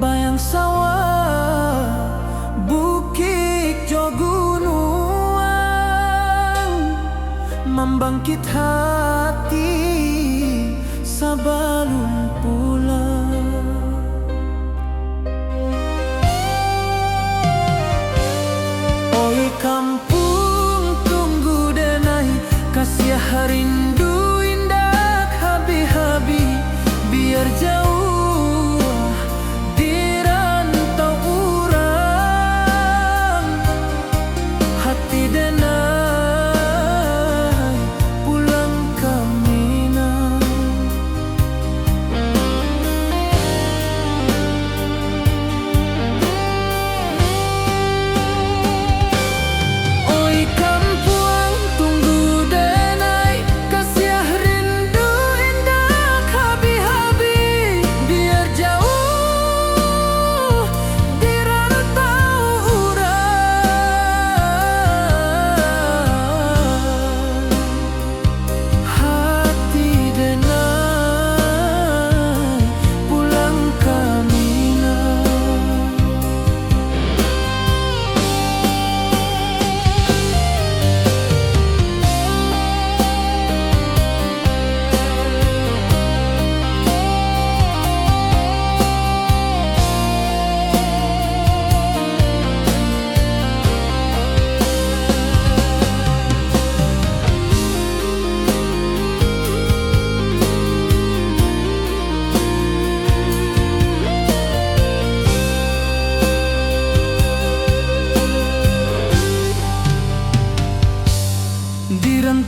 bayang sawah bukit jo gunung, membangkit hati sebelum pulang. Oi kampung tunggu denai, kasih rindu indah habi-habi, biar jauh di rantau urang, hati denai pulang ke Minang.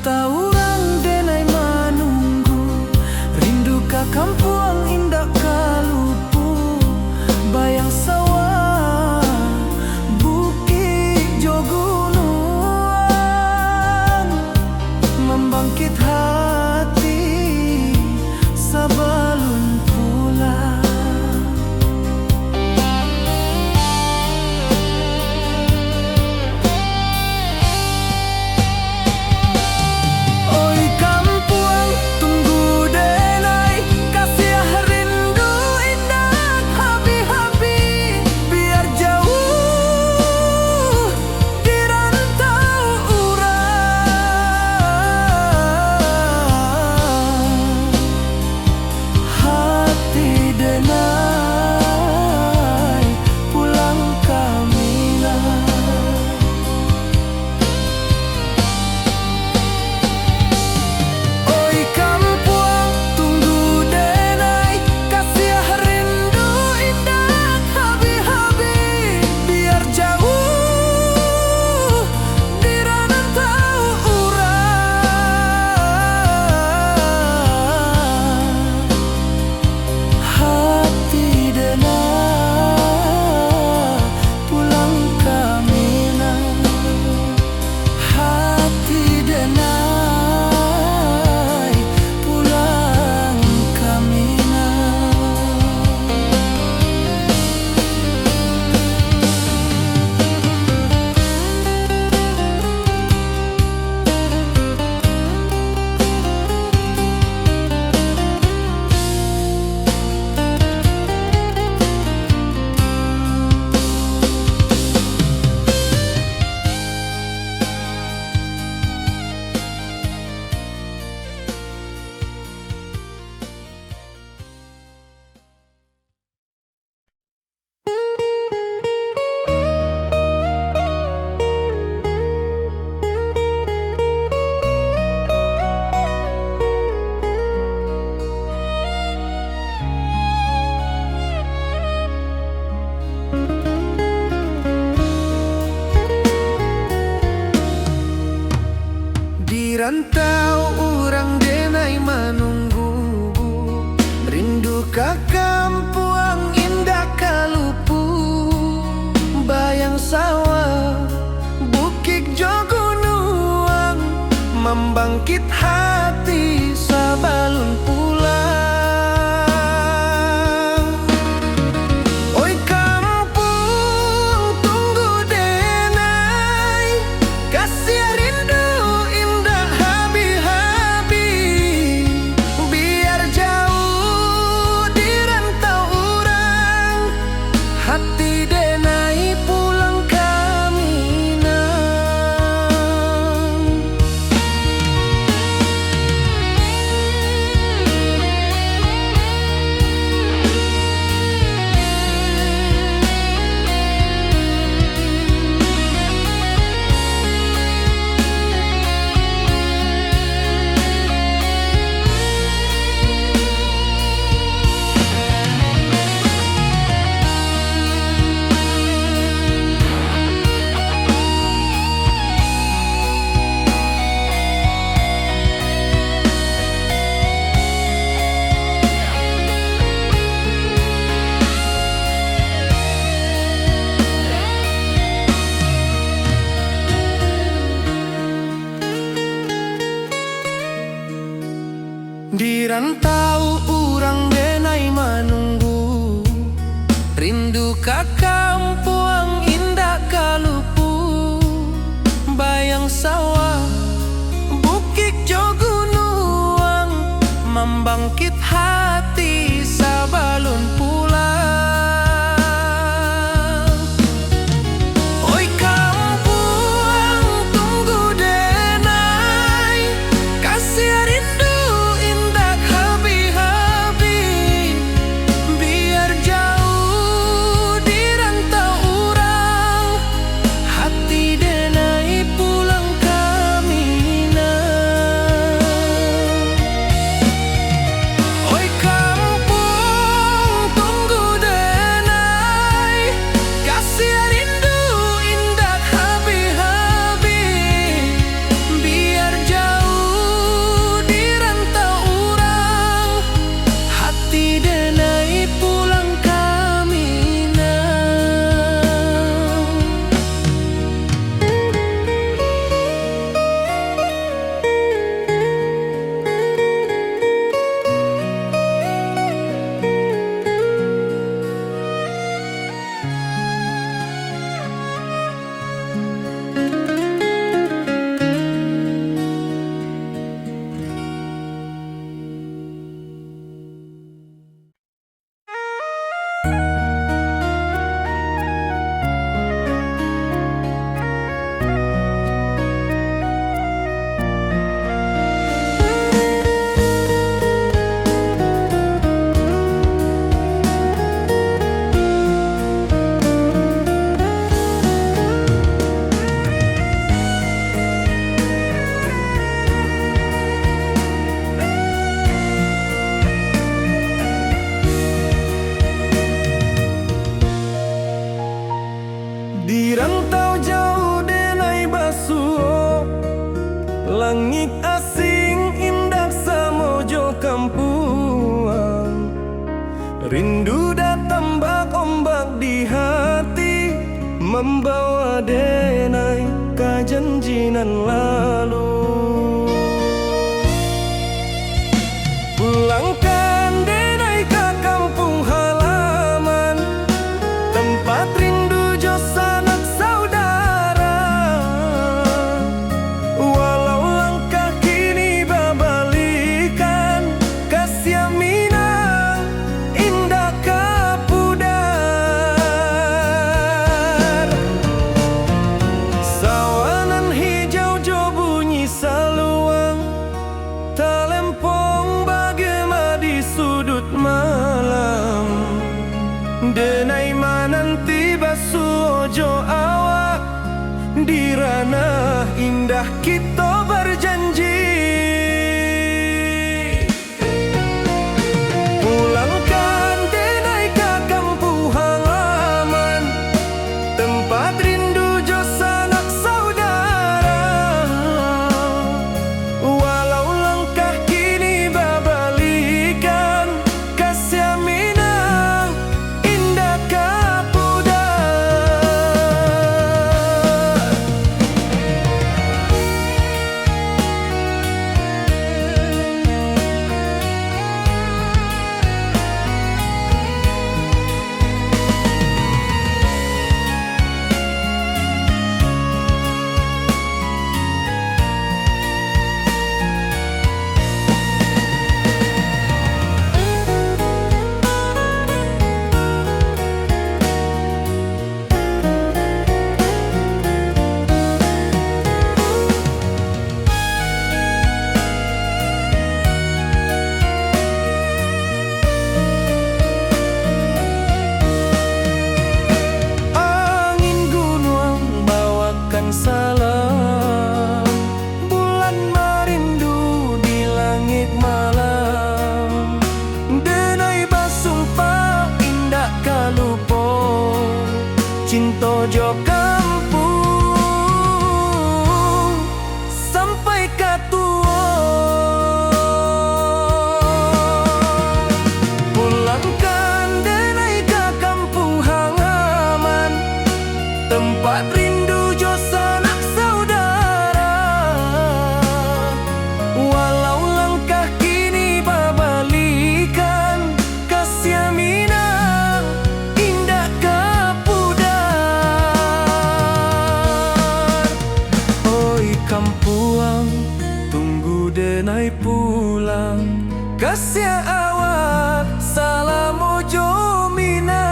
rantau orang denai manunggu, rindu ka kampung indah kalupu, bayang sawah bukit jo gunung, membangkit hati sabalun pulang. Rantau orang denai manunggu, rindu ka kampung indah kalupu, bayang sawah bukit jo gunung, membangkit hati sabalun pulang. Oi kampung tunggu denai, kasih rindu hati denai pulang ka Minang. Di rantau orang denai manunggu, rindu ka kampung indah kalupu, bayang sawah bukit jo gunung, membangkit hati sabalun pulang. Oi kampung tunggu denai, kasih rindu Oi nan lalu. Pulangkan denai ke kampung halaman, tempat rindu jo sanak saudara. Walau langkah kini babalikan, kasih Minang indah kapudar. Sawanan hijau jo bunyi saluang, talempong bagema di sudut malam. Denai mananti basuojo awak, di ranah indah kita berjanji. Pulangkan denai ke kampung halaman, tempat rindu jo sanak saudara. Walau langkah kini babalikan, kasih Minang indah kapudar. Angin gunung bawakan salam, bulan merindu di langit malam. Denai basumpah indah kalupo, cinta jo kampung sampai katua. Pulangkan denai ke kampung halaman, tempat rindu jo sanak saudara. Walau langkah kini babalikan, kasih Minang indah kapudar. Oi kampuang, tunggu denai pulang, kasih awak salam ojo Minang.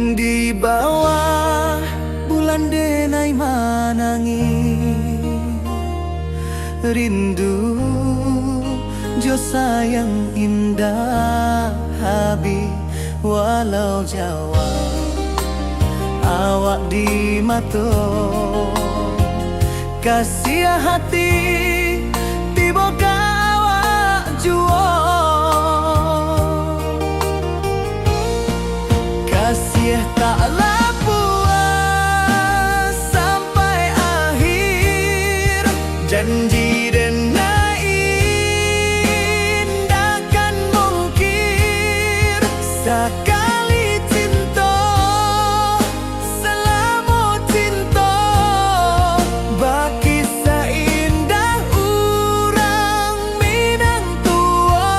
Di bawah bulan denai manangi, rindu jo sayang indah habi. Walau Jawa awak di mato, kasih hati tiba awak juo. Kasih taklah puas sampai akhir, janji denai indah kan mungkir. Sekali cinta selama cinta, baki seindah urang Minang tua.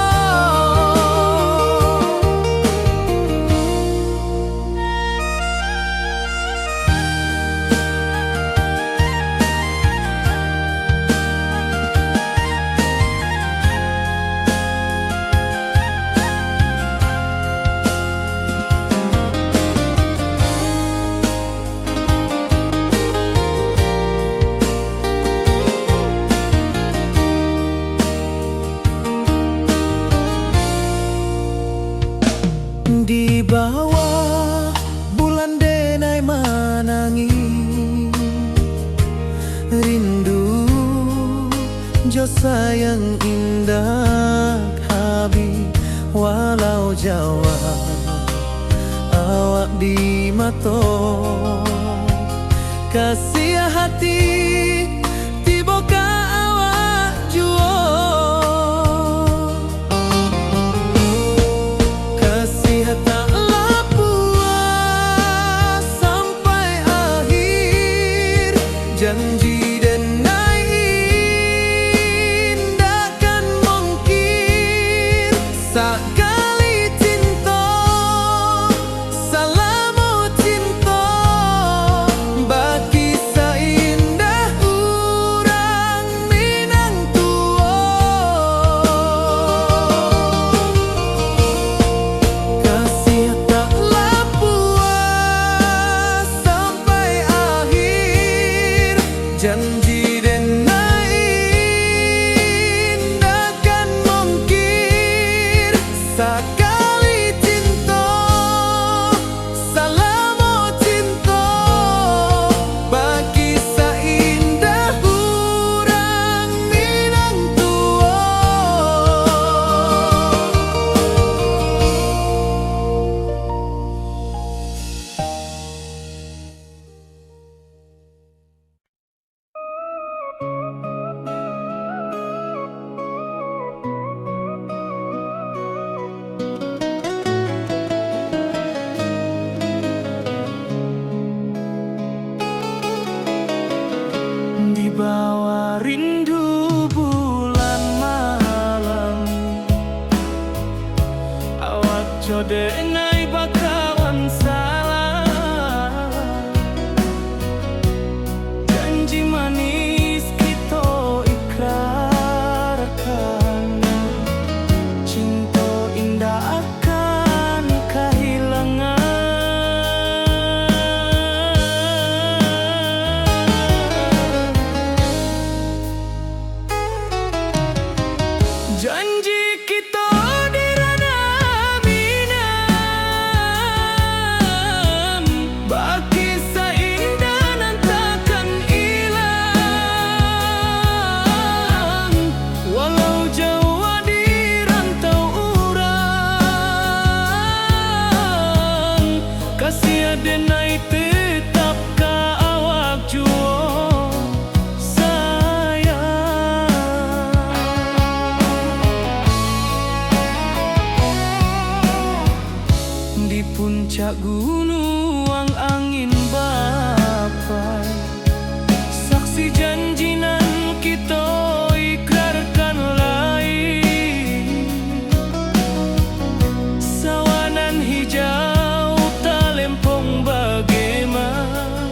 Di bawah bulan denai manangi rindu jo sayang indah habi walau Jawa awak di mato kasih hati tiba ka awak juo kasih tak puas sampai akhir janji denai indah kan mungkin sekali cinta salamu cinta bagi seindah urang Minang tua kasih taklah puas sampai akhir janji denai indah kan mungkin sekali cinta salamu cinta bagi seindah urang Minang tua. Di bawah rindu bulan malam awak jodenai bakawan salah janji manis kita ikrarkan cinta indah akan kehilangan janji kita di ranah Minang bagi seindah nan takkan hilang walau jauh di rantau urang kasih denai tetap ka awak juo di puncak gunung angin bapai saksi janji nan kita ikrarkan lain sawanan hijau talempong bagaimana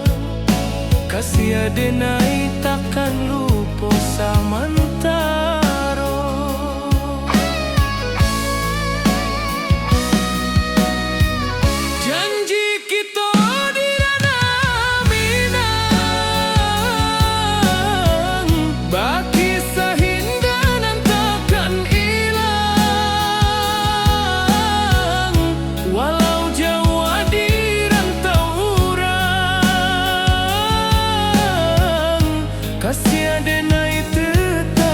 kasih denai takkan lupa samantara janji kita di ranah Minang bagi seindah nan takkan hilang walau jauh di rantau urang kasih denai tetap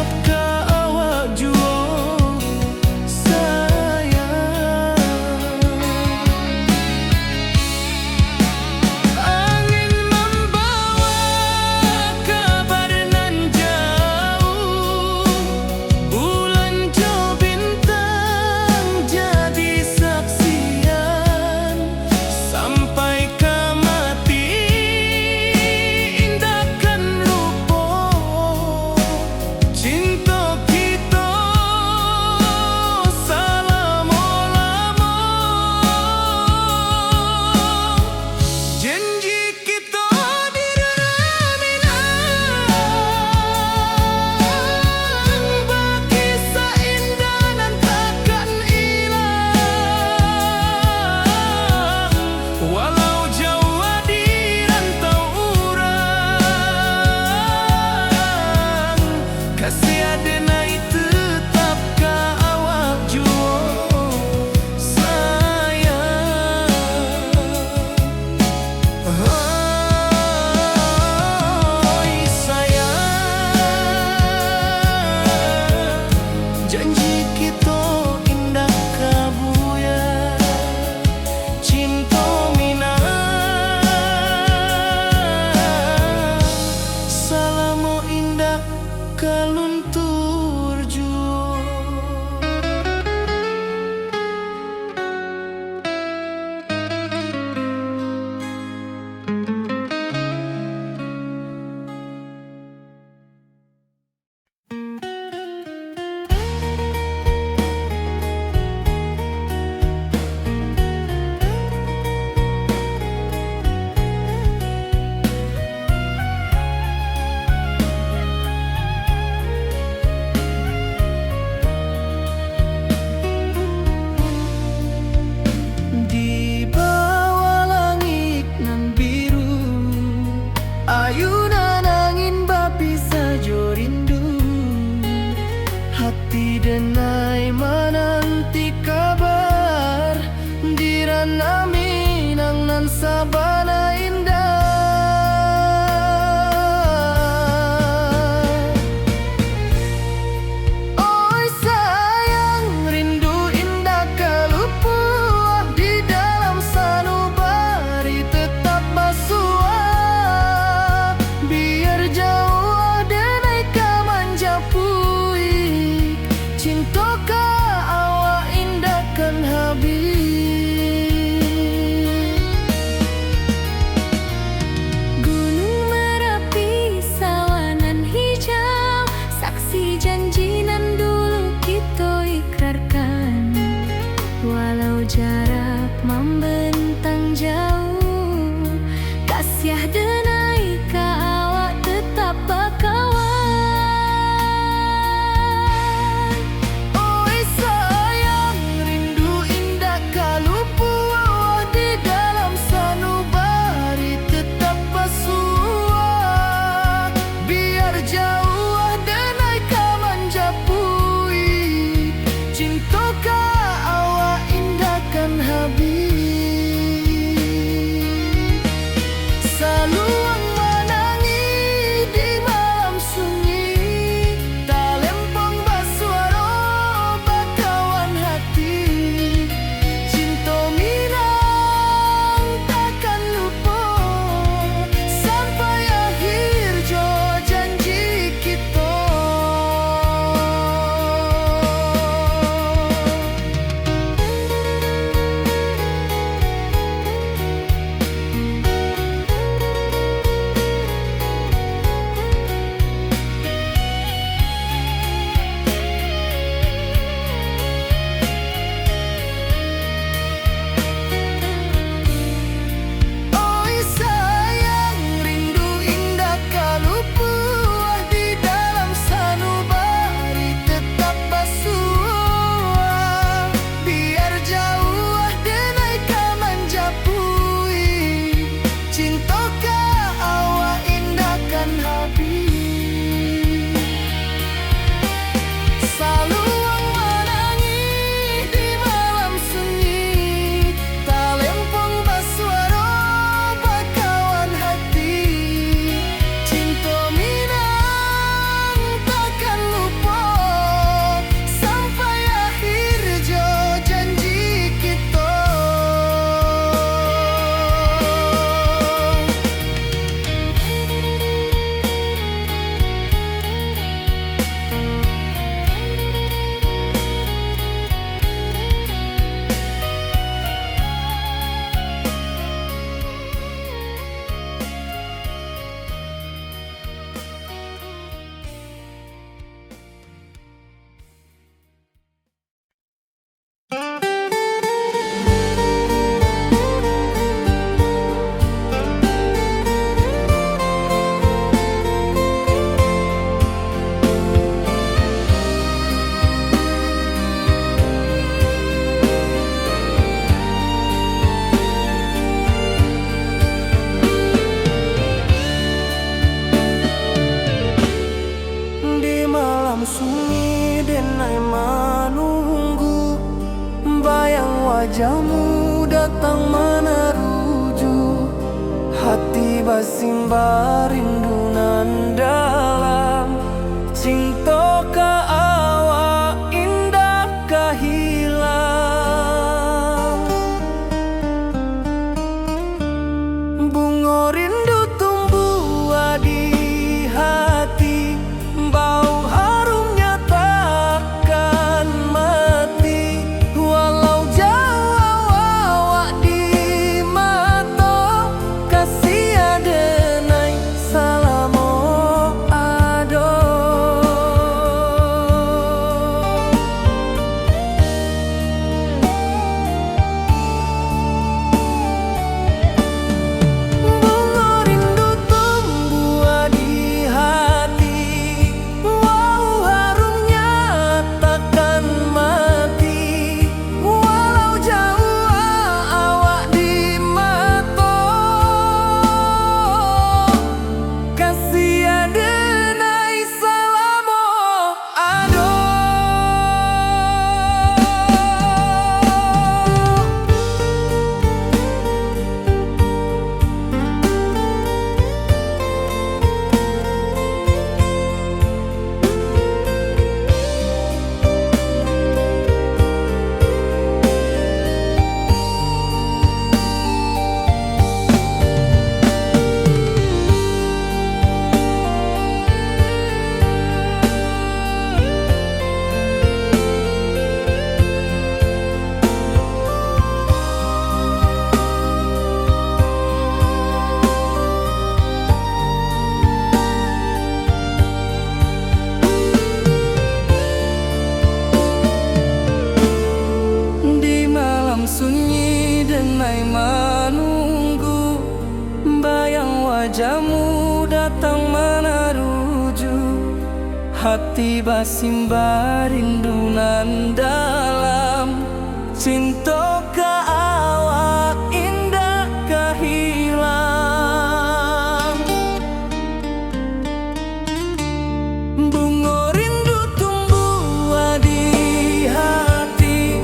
jarak membentang jauh, kasih denai ka awak tetap bakawan. Oi sayang, rindu indah kalupu awak di dalam sanubari tetap bersua. Biar jauh denai ka menjapui, cinta ka awak indahkan habis. Saluang menangi di malam sunyi, talempong basuara bakawan hati. Cinta minang takkan lupa sampai akhir jo janji kita. Oi sayang, rindu indah kalupu di dalam sanubari tetap bersua. Biar jauh denai ka menjapui, cinta ka awak indahkan habis. Saluang menangi di malam sunyi, talempong basuara bakawan hati. Cinta minang takkan lupa sampai akhir jo janji kita. Di malam sunyi denai menunggu, bayang wajahmu datang meneruju. Hati basimba rindu nan dalam, cinta ka awak indah ka hilang. Bunga rindu tumbuh di hati, bau harumnya takkan mati. Walau jauh awak di mata, kasih denai salamo ado. denai menunggu, bayang wajahmu datang meneruju. Hati basimba rindu nan dalam, cinta ka awak indah kahilang. Bunga rindu tumbuh di hati,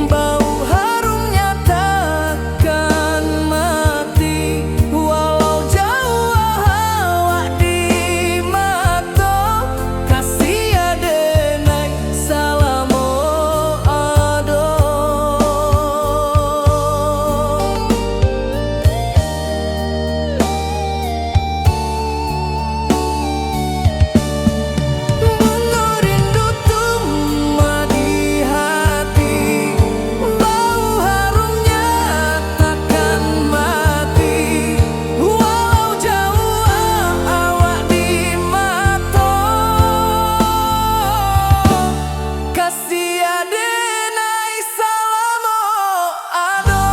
bau harumnya takkan mati. Walau jauh awak di mata, kasih adenai salamo ado. Bunga rindu tumbuh di hati, bau harumnya takkan mati. Walau jauh awak di mata, kasih adenai salamo ado.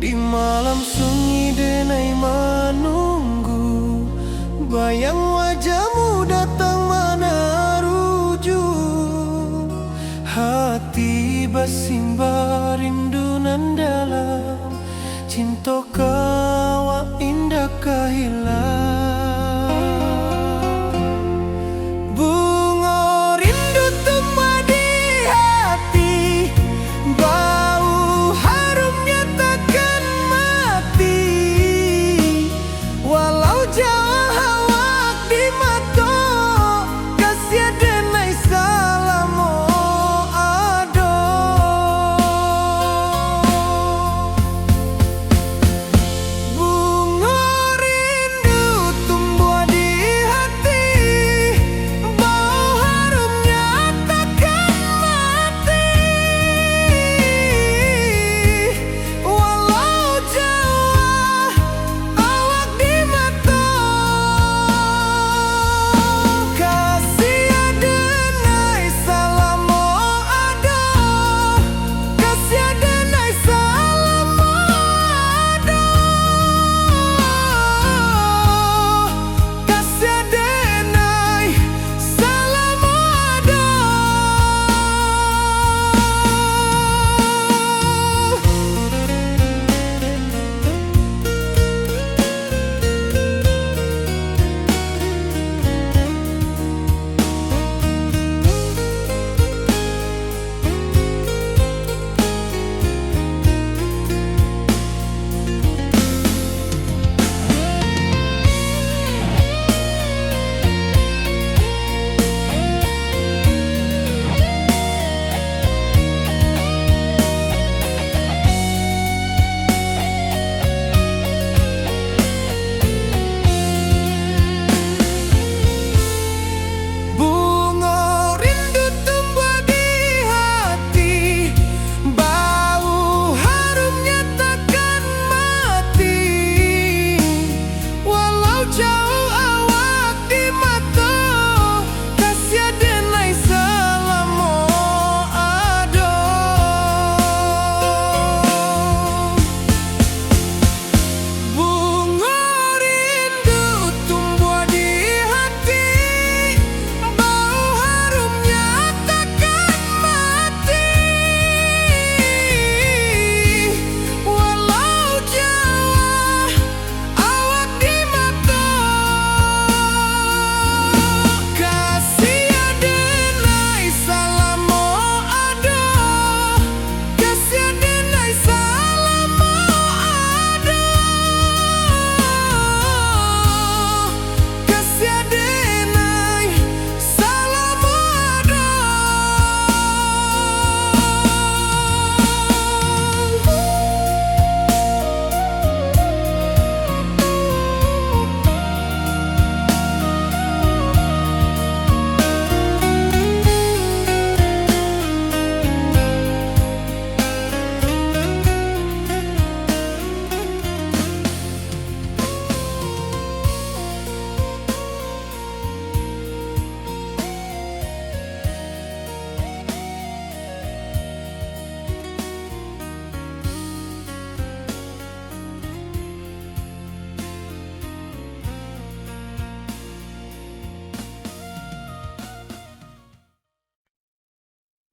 Di malam sunyi denai menunggu, bayang wajahmu datang meneruju. Hati basimba rindu nan dalam, cinta kawa indah kahilang. Bunga rindu tumbuh di hati, bau harumnya takkan mati. Walau jauh awak di mata, kasih adenai salamo ado.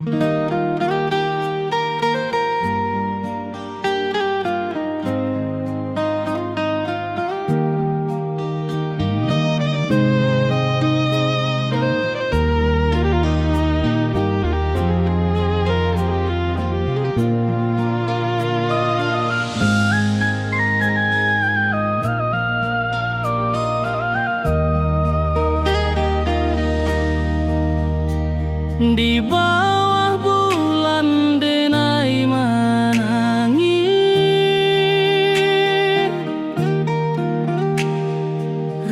Di bawah bulan denai menangis,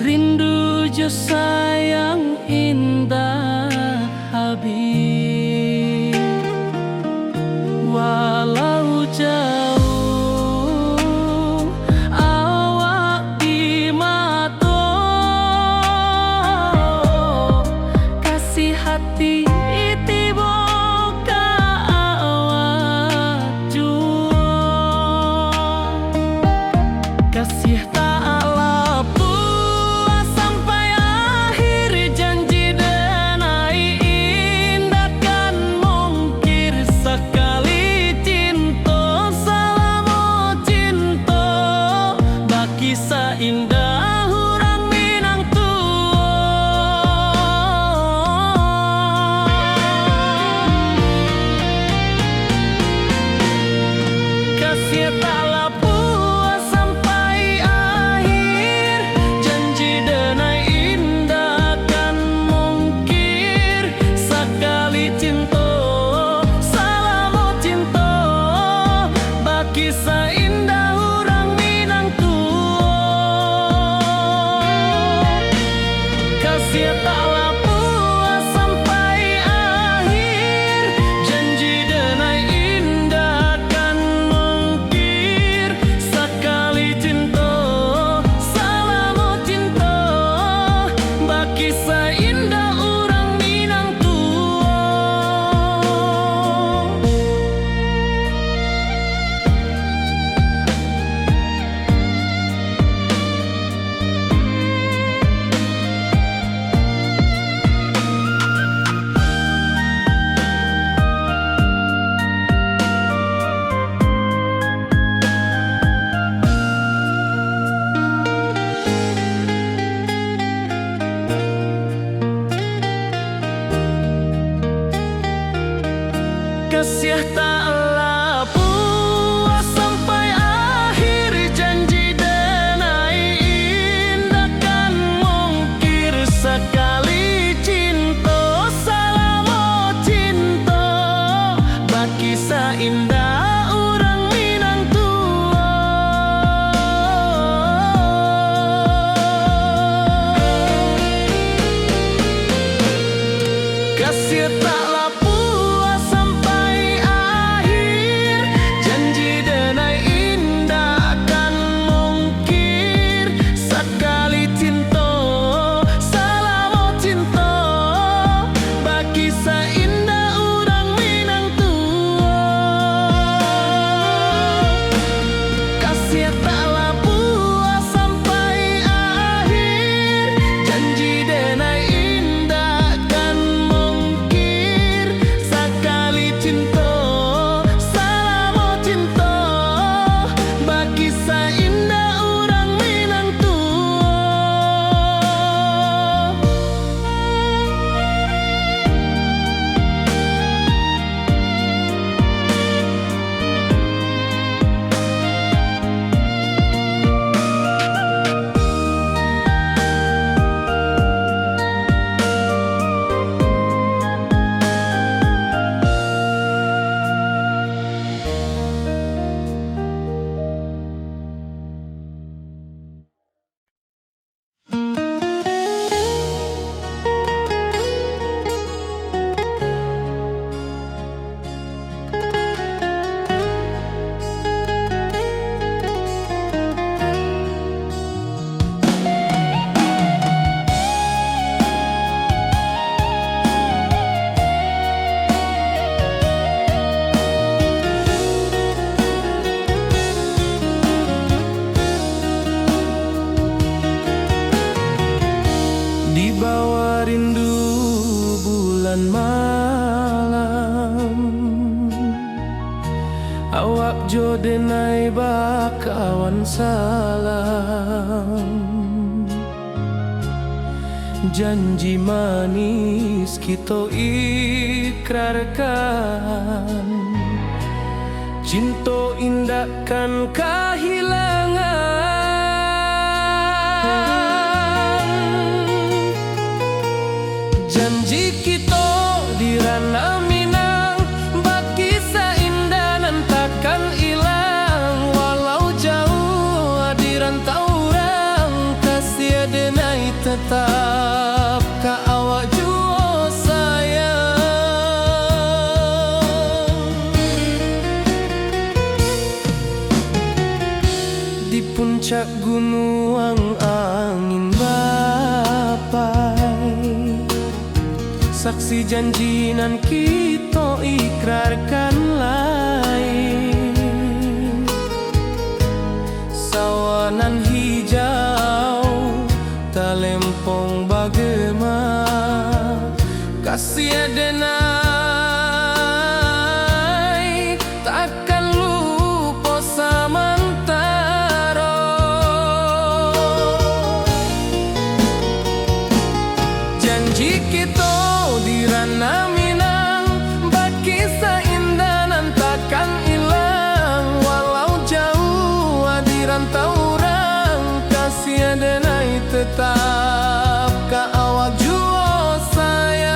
rindu jo sayang indah habis. Walau jauh awak di mata, kasih hati kasih tak puas sampai akhir, janji denai indah kan mungkir sekali cinta selama cinta baki seindah orang Minang tua. Kasih tak kisah indah orang Minang tua. Kasih taklah puas sampai akhir, janji denai indah kan mungkir sekali cinta selama cinta baki seindah orang Minang tua. Kasih taklah puas sampai akhir, janji denai indah kan mungkir sekali cinta selama cinta baki seindah orang Minang tua. Kasih taklah puas sampai akhir, jodenai bakawan salam, janji manis kita ikrarkan, cinta indahkan kehilangan. Janji kita di ranah Minang, bagi seindah nan takkan hilang. Walau jauh di rantau orang, kasih denai tetap ka awak jua sayang. Di puncak gunung angin bapai, saksi janji nan kita ikrarkan lain. Sawanan hijau talempong bagema, kasih denai takkan lupa samantara. Janji kita di ranah Minang, bagi seindah nan takkan hilang. Walau jauh di rantau orang, kasih denai tetap ka awak jua sayang.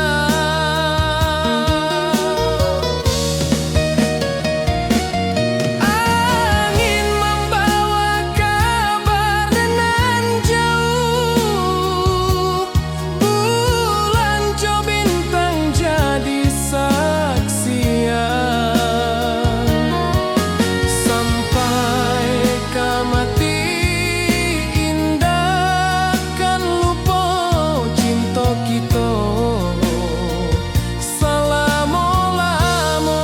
Angin membawa kabar nan jauh, bulan jo bintang jadi saksian. Sampai kamati indah kan lupa cinta kita selama-lama.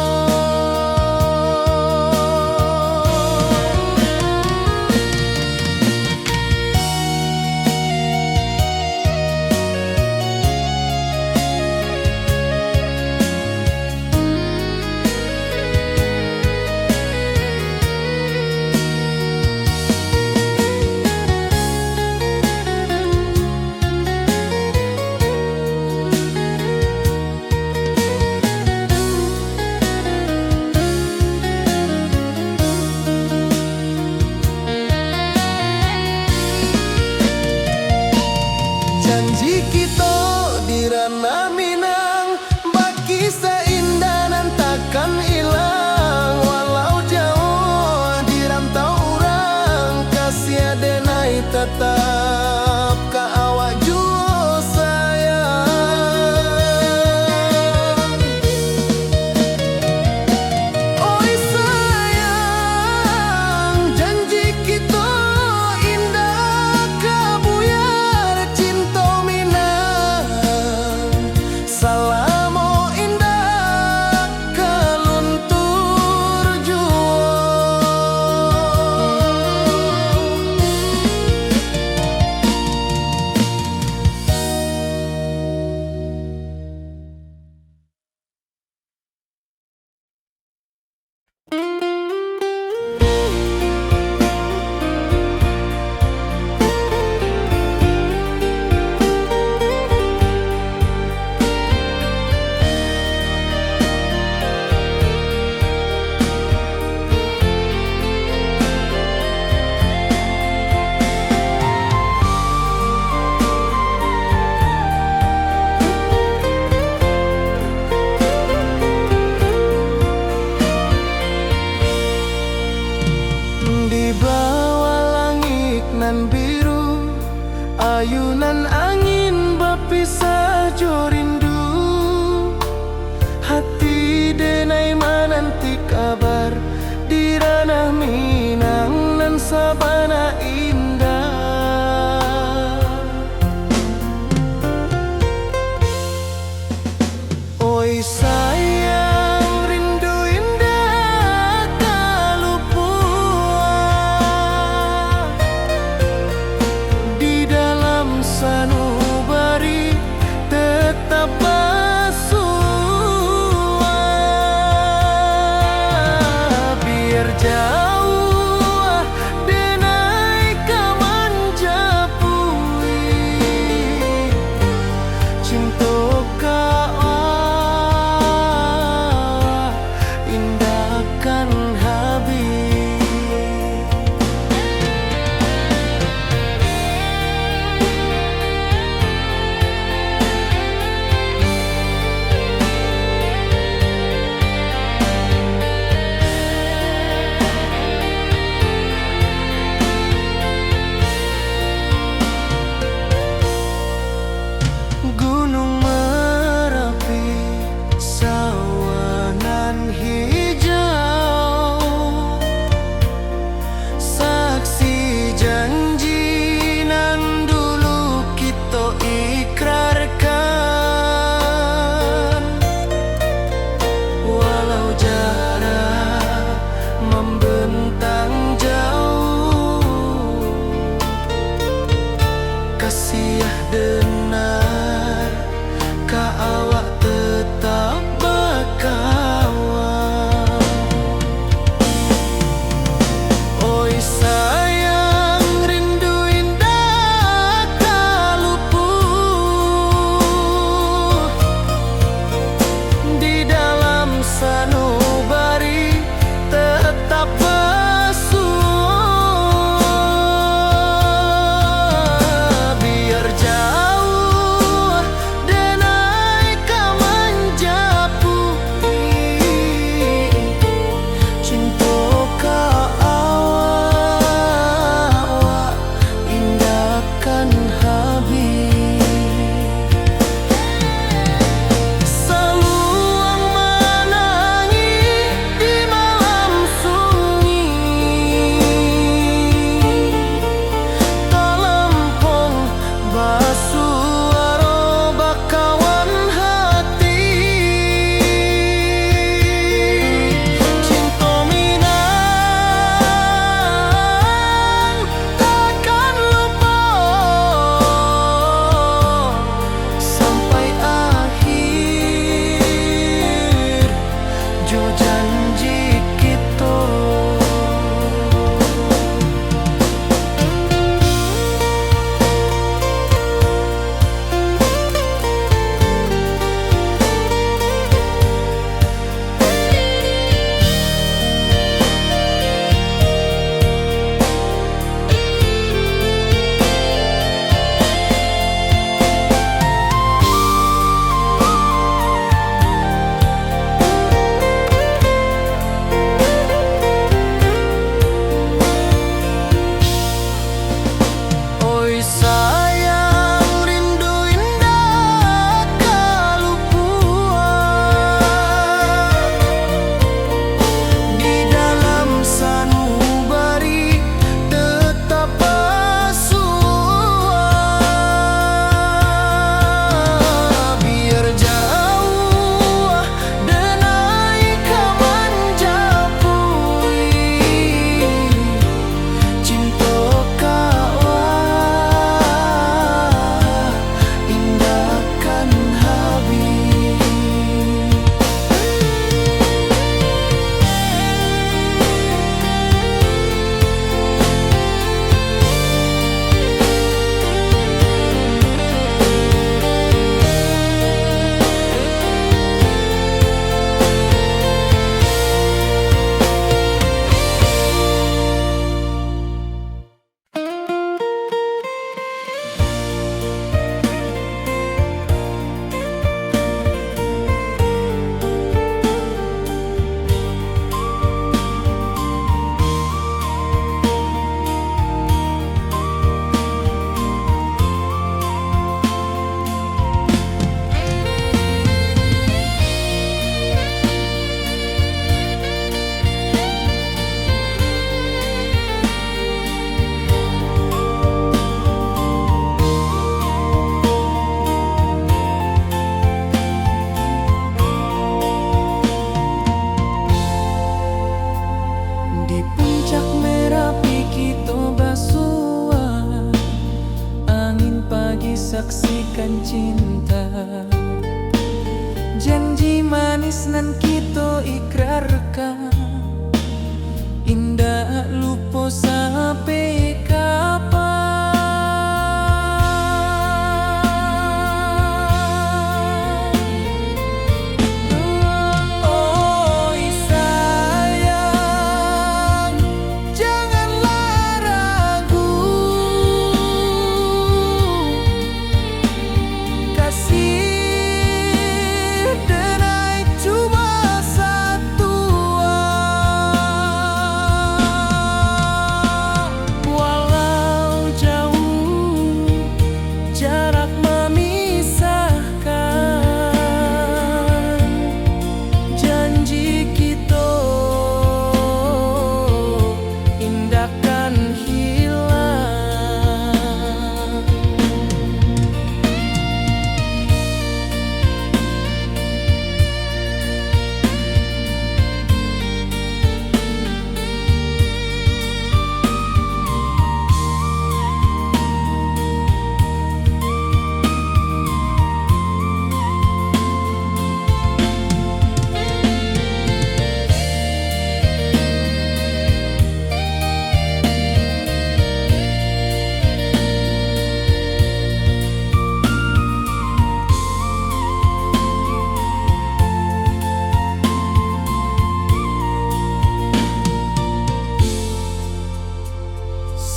Janji kita di ranah Minang, bagi seindah nan takkan hilang. Walau jauh di rantau orang, kasih denai tetap ka awak jua sayang. Oi sayang, janji kita indah kabuyar cinta Minang. Salamo indah kaluntur jua. Di bawah langit nan biru, ayunan angin berpisah jo rindu. Hati denai menanti kabar di ranah Minang nan sabana indah. Oi sayang, rindu indah kalupua di dalam sanubari tetap bersua. Biar jauh cinta. Janji manis nan kita ikrarkan, indah lupa sampai kapan. Oi sayang, janganlah ragu, kasih denai cuma satu. Walau jauh jarak memisahkan, janji kita indahkan hilang.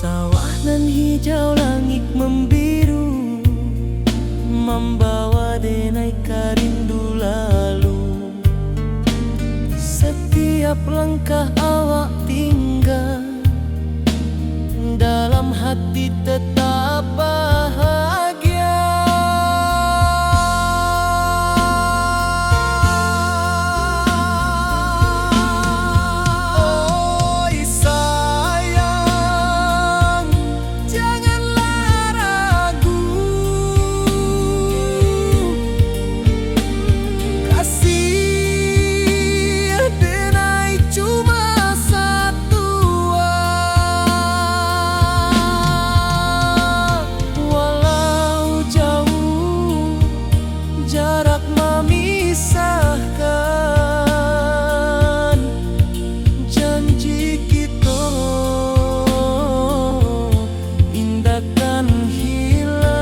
Sawah nan hijau, langit membiru, membawa denai karindu lalu. Setiap langkah awak tinggal, dalam hati tetap bahagia. Oi sayang, janganlah ragu, kasih denai cuma satu. Walau jauh jarak memisahkan, janji kita indahkan hilang.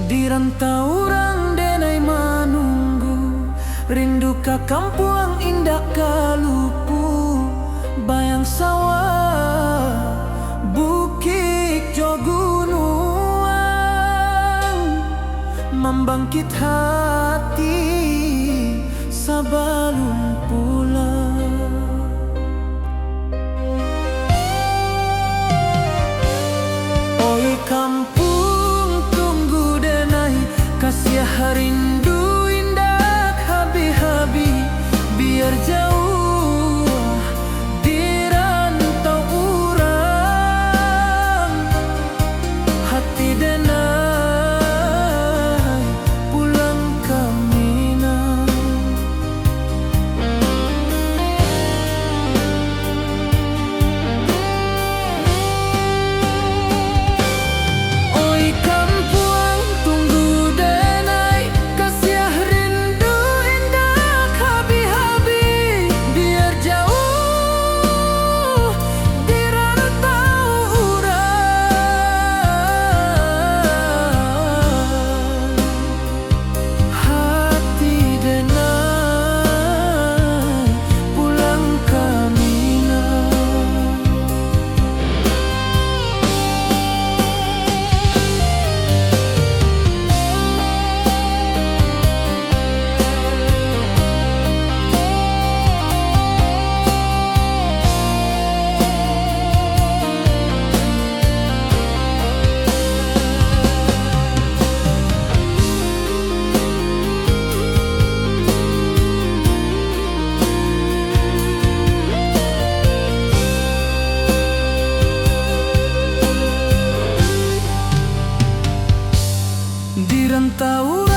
Di rantau orang denai menunggu, rindu ka kampung indah kalupu. Bayang sawah, bukit jo gunung, membangkit hati sebelum pulang. Oi kampung tunggu denai, kasih rindu indah habi-habi. Biar jauh di rantau urang, hati denai pulang ke Minang. Di rantau